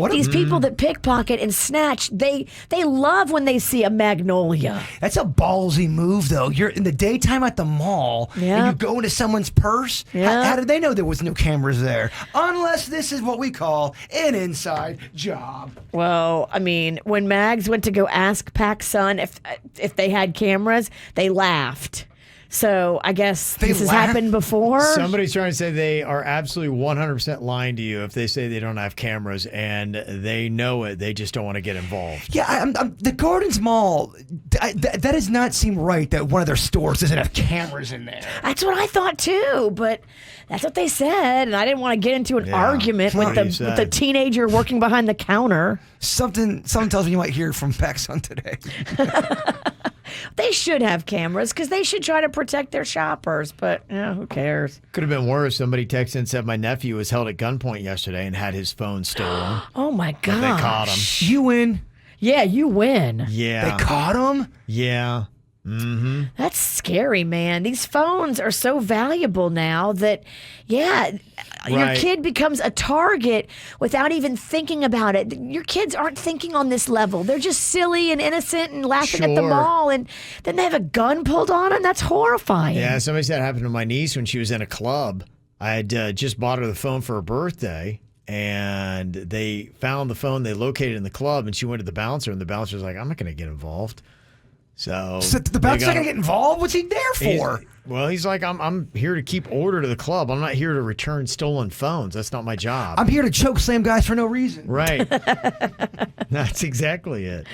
These people that pickpocket and snatch, they love when they see a magnolia. That's a ballsy move, though. You're in the daytime at the mall, and you go into someone's purse. Yeah. How did they know there was no cameras there? Unless this is what we call an inside job. Well, I mean, when Mags went to go ask PacSun if they had cameras, they laughed. So I guess this has happened before. Somebody's trying to say they are absolutely 100% lying to you if they say they don't have cameras and they know it. They just don't want to get involved. Yeah, the Gardens Mall, that does not seem right that one of their stores doesn't have cameras in there. That's what I thought too, but that's what they said, and I didn't want to get into an argument with the teenager working behind the counter. Something tells me you might hear from PacSun today. They should have cameras because they should try to protect their shoppers, but who cares? Could have been worse. Somebody texted and said my nephew was held at gunpoint yesterday and had his phone stolen. Oh my god! They caught him. You win. Yeah, you win. Yeah. They caught him? Yeah. Mm-hmm. That's scary, man. These phones are so valuable now that, your kid becomes a target without even thinking about it. Your kids aren't thinking on this level. They're just silly and innocent and laughing at the mall, and then they have a gun pulled on them. That's horrifying. Yeah, somebody said it happened to my niece when she was in a club. I had just bought her the phone for her birthday, and they found the phone. They located it in the club, and she went to the bouncer, and the bouncer was like, I'm not going to get involved. So the bouncer's not going to get involved? What's he there for? He's like, I'm here to keep order to the club. I'm not here to return stolen phones. That's not my job. I'm here to choke slam guys for no reason. Right. That's exactly it.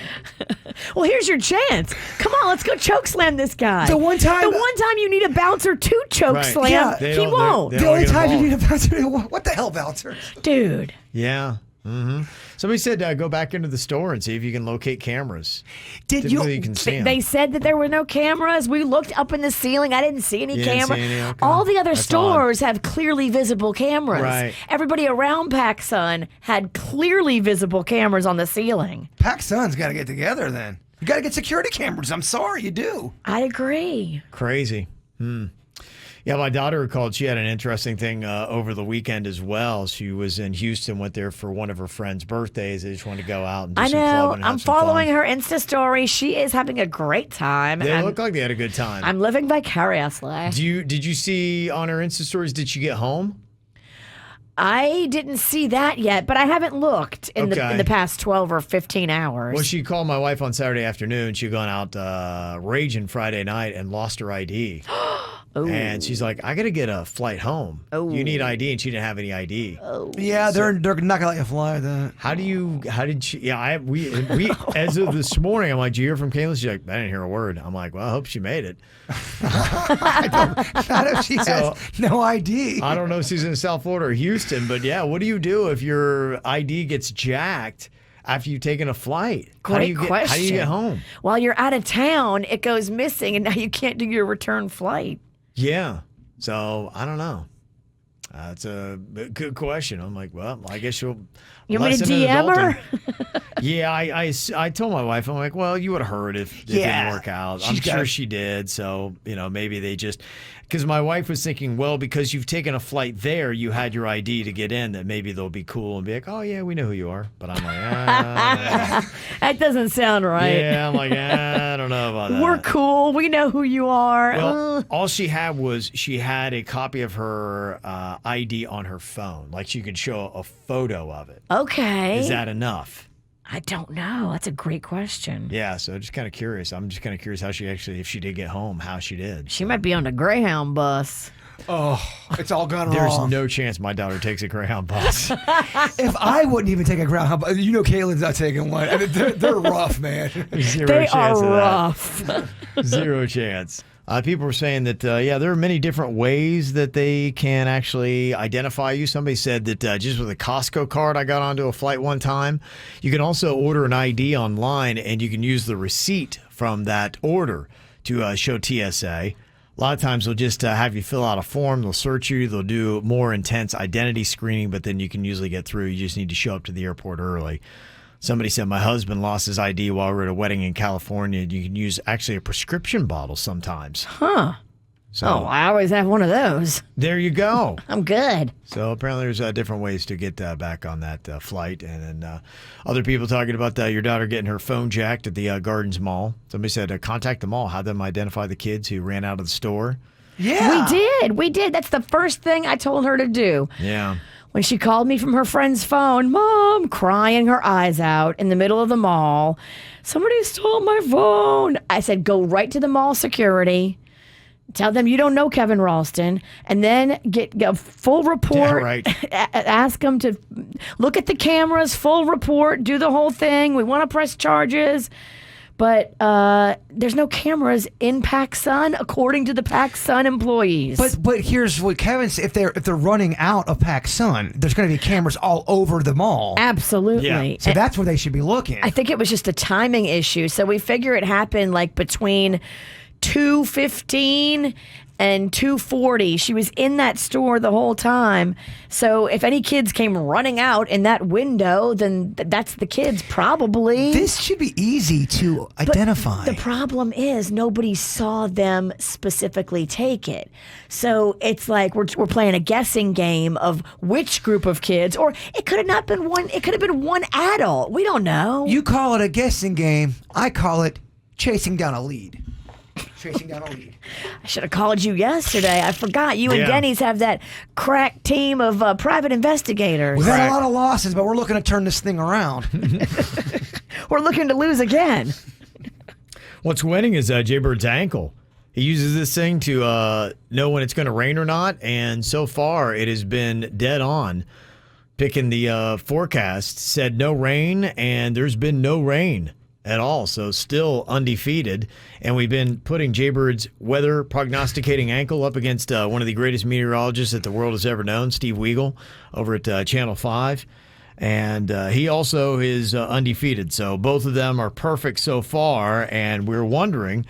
Well, here's your chance. Come on, let's go choke slam this guy. The one time you need a bouncer to choke slam, he won't. The only time you need a bouncer, what the hell, bouncer? Dude. Yeah. Mm-hmm. Somebody said go back into the store and see if you can locate cameras. Did Typically you can see 'em. They said that there were no cameras. We looked up in the ceiling. I didn't see any You didn't camera. see any? Okay. All the other That's stores have clearly visible cameras. Right. Everybody around PacSun had clearly visible cameras on the ceiling. PacSun's got to get together then. You got to get security cameras. I'm sorry, you do. I agree. Crazy. Yeah, my daughter called. She had an interesting thing over the weekend as well. She was in Houston, went there for one of her friend's birthdays. They just wanted to go out and do I some know. clubbing and have I'm some fun. following her Insta story. She is having a great time. They and look like they had a good time. I'm living vicariously. Did you see on her Insta stories? Did she get home? I didn't see that yet, but I haven't looked in Okay. the past 12 or 15 hours. Well, she called my wife on Saturday afternoon. She'd gone out raging Friday night and lost her ID. And she's like, I got to get a flight home. You need ID, and she didn't have any ID. Yeah, they're not gonna let you fly with that. How did she? Yeah, we as of this morning, I'm like, did you hear from Kayla? She's like, I didn't hear a word. I'm like, well, I hope she made it. Not if she has no ID. I don't know if she's in South Florida or Houston, but yeah, what do you do if your ID gets jacked after you've taken a flight? Great question. How do you get home? While you're out of town, it goes missing, and now you can't do your return flight. Yeah. So I don't know. That's a good question. I'm like, well, I guess you'll. You want me to DM her? Yeah, I told my wife, I'm like, well, you would have heard if it didn't work out. I'm sure she did. So, maybe they just, because my wife was thinking, well, because you've taken a flight there, you had your ID to get in, that maybe they'll be cool and be like, oh, yeah, we know who you are. But I'm like, That doesn't sound right. yeah, I'm like, I don't know about that. We're cool. We know who you are. Well, all she had was she had a copy of her ID on her phone. Like she could show a photo of it. Okay. Is that enough? I don't know. That's a great question. Yeah, so just kind of curious. I'm just kind of curious how she actually, if she did get home, how she did. She might be on the Greyhound bus. Oh, it's all gone There's wrong. no chance my daughter takes a Greyhound bus. If I wouldn't even take a Greyhound bus, Kaylin's not taking one. I mean, they're rough, man. Zero chance of that. rough. Zero chance. People were saying that, there are many different ways that they can actually identify you. Somebody said that just with a Costco card I got onto a flight one time, you can also order an ID online and you can use the receipt from that order to show TSA. A lot of times they'll just have you fill out a form. They'll search you. They'll do more intense identity screening, but then you can usually get through. You just need to show up to the airport early. Somebody said my husband lost his ID while we were at a wedding in California. You can use actually a prescription bottle sometimes. Huh. So I always have one of those. there you go. I'm good. So apparently there's different ways to get back on that flight. And then other people talking about your daughter getting her phone jacked at the Gardens Mall. Somebody said contact the mall, have them identify the kids who ran out of the store. Yeah. We did. That's the first thing I told her to do. Yeah. When she called me from her friend's phone, Mom, crying her eyes out in the middle of the mall. Somebody stole my phone. I said, go right to the mall security. Tell them you don't know Kevin Ralston, and then get a full report. Yeah, right. Ask them to look at the cameras, full report, do the whole thing. We want to press charges. But there's no cameras in PacSun, according to the PacSun employees. But here's what Kevin said: if they're running out of PacSun, there's going to be cameras all over the mall. Absolutely. Yeah. So that's where they should be looking. I think it was just a timing issue. So we figure it happened like between 2:15 and 2:40. She was in that store the whole time. So if any kids came running out in that window, then that's the kids probably. This should be easy to identify. The problem is nobody saw them specifically take it. So it's like we're playing a guessing game of which group of kids, or it could have not been one. It could have been one adult. We don't know. You call it a guessing game. I call it chasing down a lead. Chasing down a lead. I should have called you yesterday. I forgot. You and Yeah. Denny's have that crack team of private investigators. We've had a lot of losses, but we're looking to turn this thing around. We're looking to lose again. What's winning is Jaybird's ankle. He uses this thing to know when it's going to rain or not, and so far it has been dead on. Picking the forecast, said no rain, and there's been no rain at all, so still undefeated. And we've been putting Jaybird's weather prognosticating ankle up against one of the greatest meteorologists that the world has ever known, Steve Weagle, over at Channel 5. And he also is undefeated. So both of them are perfect so far. And we're wondering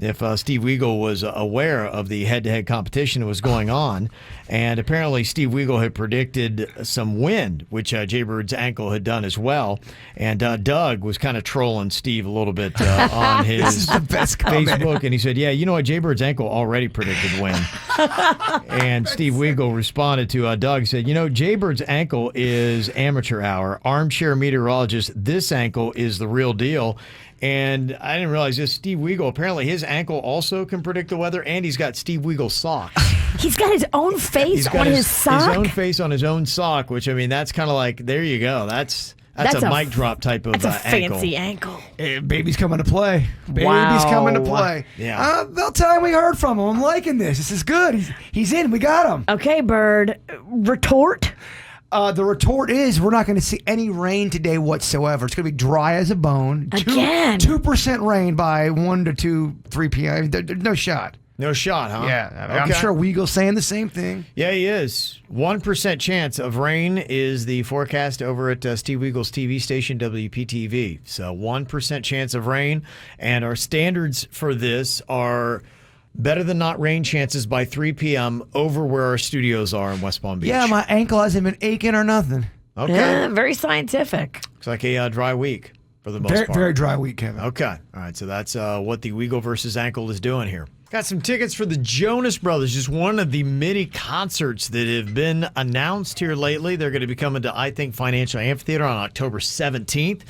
if Steve Weagle was aware of the head-to-head competition that was going on. And apparently Steve Weagle had predicted some wind, which Jaybird's ankle had done as well. And Doug was kind of trolling Steve a little bit on his This is the best comment. Facebook. And he said, yeah, you know what? Jaybird's ankle already predicted wind. And Steve Weagle responded to Doug, said, you know, Jaybird's ankle is amateur hour. Armchair meteorologist, this ankle is the real deal. And I didn't realize this. Steve Weagle, apparently his ankle also can predict the weather, and he's got Steve Weagle socks. He's got his own face on his sock. His own face on his own sock, which, I mean, that's kind of like, there you go. That's a mic drop type of That's a fancy ankle. Hey, baby's coming to play. Baby's Wow. coming to play. Yeah. About time we heard from him. I'm liking this. This is good. He's in. We got him. Okay, Bird. Retort? The retort is we're not going to see any rain today whatsoever. It's going to be dry as a bone. Again. 2% rain by 1 to 2, 3 p.m. There's no shot. No shot, huh? Yeah. I'm sure Weagle's saying the same thing. Yeah, he is. 1% chance of rain is the forecast over at Steve Weagle's TV station, WPTV. So 1% chance of rain. And our standards for this are better than not rain chances by 3 p.m. over where our studios are in West Palm Beach. Yeah, my ankle hasn't been aching or nothing. Okay. Yeah, very scientific. Looks like a dry week for the most Very, part. very dry week, Kevin. Okay. All right. So that's what the Weagle versus ankle is doing here. Got some tickets for the Jonas Brothers, just one of the many concerts that have been announced here lately. They're going to be coming to, I Think, Financial Amphitheater on October 17th.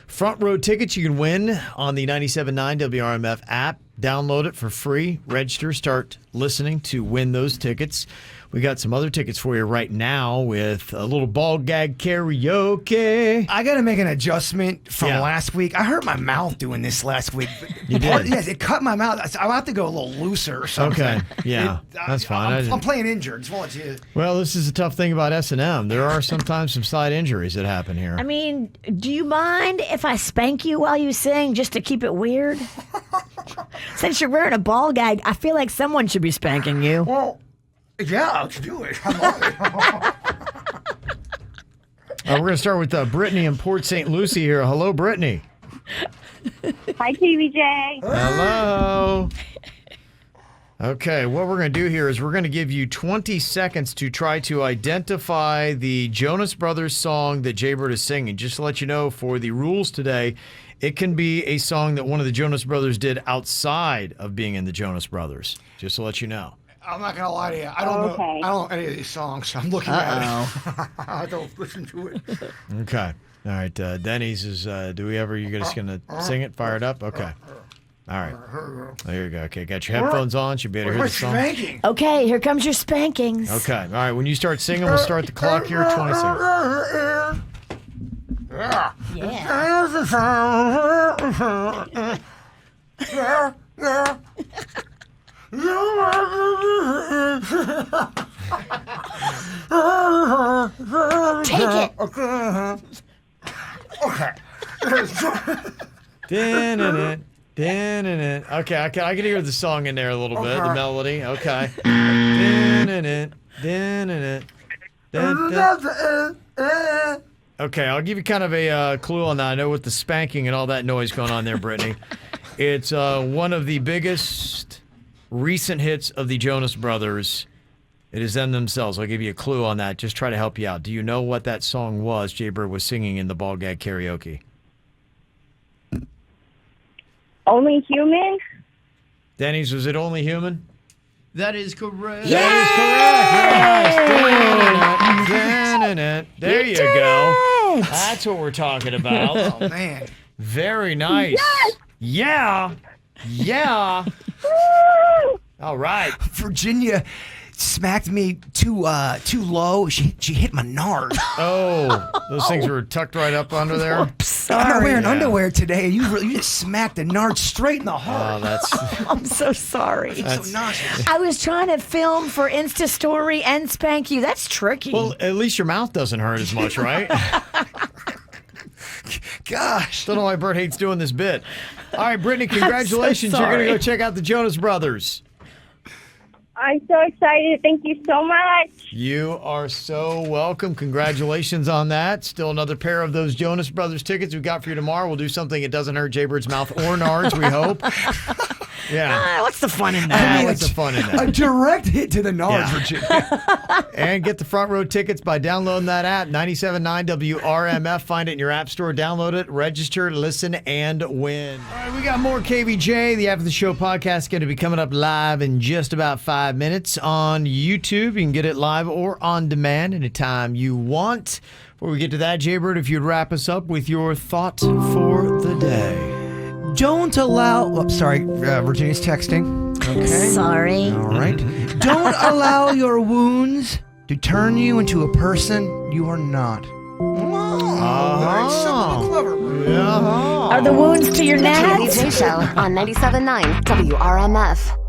Front row tickets you can win on the 97.9 WRMF app. Download it for free. Register, start listening to win those tickets. We got some other tickets for you right now with a little ball gag karaoke. I got to make an adjustment from last week. I hurt my mouth doing this last week. You did? Yes, it cut my mouth. I'll have to go a little looser or something. Okay, yeah, that's fine. I'm playing injured. Just want you. Well, this is the tough thing about S&M. There are sometimes some side injuries that happen here. I mean, do you mind if I spank you while you sing just to keep it weird? Since you're wearing a ball gag, I feel like someone should be spanking you. Well, yeah, let's do it. We're going to start with Brittany in Port St. Lucie here. Hello, Brittany. Hi, KVJ. Hello. Okay, what we're going to do here is we're going to give you 20 seconds to try to identify the Jonas Brothers song that Jaybird is singing. Just to let you know, for the rules today, it can be a song that one of the Jonas Brothers did outside of being in the Jonas Brothers. Just to let you know. I'm not gonna lie to you. I don't know any of these songs. I'm looking at it. I don't listen to it. Okay. All right. Denny's is. You're just gonna sing it? Fire it up. Okay. All right. There you go. Okay. Got your headphones on. Should be able to hear the song. Spanking. Okay, here comes your spankings. Okay. All right. When you start singing, we'll start the clock here. 20 seconds. Yeah. Take it. Okay. Okay, I can hear the song in there a little bit, the melody. Okay. Okay, I'll give you kind of a clue on that. I know with the spanking and all that noise going on there, Brittany. It's one of the biggest recent hits of the Jonas Brothers. It is them themselves. I'll give you a clue on that. Just try to help you out. Do you know what that song was Jaybird was singing in the ball gag karaoke? Only Human? Denny's, was it Only Human? That is correct. That is correct. There you go. That's what we're talking about. Oh, man. Very nice. Yes! Yeah. All right. Virginia smacked me too low. She hit my nard. Oh, those things were tucked right up under there. I'm not wearing underwear today. You just smacked the nard straight in the heart. Oh, that's. I'm so sorry. So nauseous. I was trying to film for Insta Story and spank you. That's tricky. Well, at least your mouth doesn't hurt as much, right? Gosh. Don't know why Bert hates doing this bit. All right, Brittany, congratulations. so You're going to go sorry. check out the Jonas Brothers. I'm so excited. Thank you so much. You are so welcome. Congratulations on that. Still another pair of those Jonas Brothers tickets we got for you tomorrow. We'll do something that doesn't hurt Jaybird's mouth or Nard's, we hope. Yeah. What's the fun in that? What's the fun in that? A direct hit to the Nards, Virginia. And get the front row tickets by downloading that app, 97.9 WRMF. Find it in your app store. Download it, register, listen, and win. All right, we got more KVJ. The After the Show podcast is going to be coming up live in just about 5 minutes on YouTube. You can get it live or on demand anytime you want. Before we get to that, Jaybird, if you'd wrap us up with your thought for the day. Don't allow. Oh, sorry, Virginia's texting. Okay. Sorry. All right. Don't allow your wounds to turn you into a person you are not. Very simple and clever. Are the wounds to your nads? KVJ Show on 97.9 WRMF.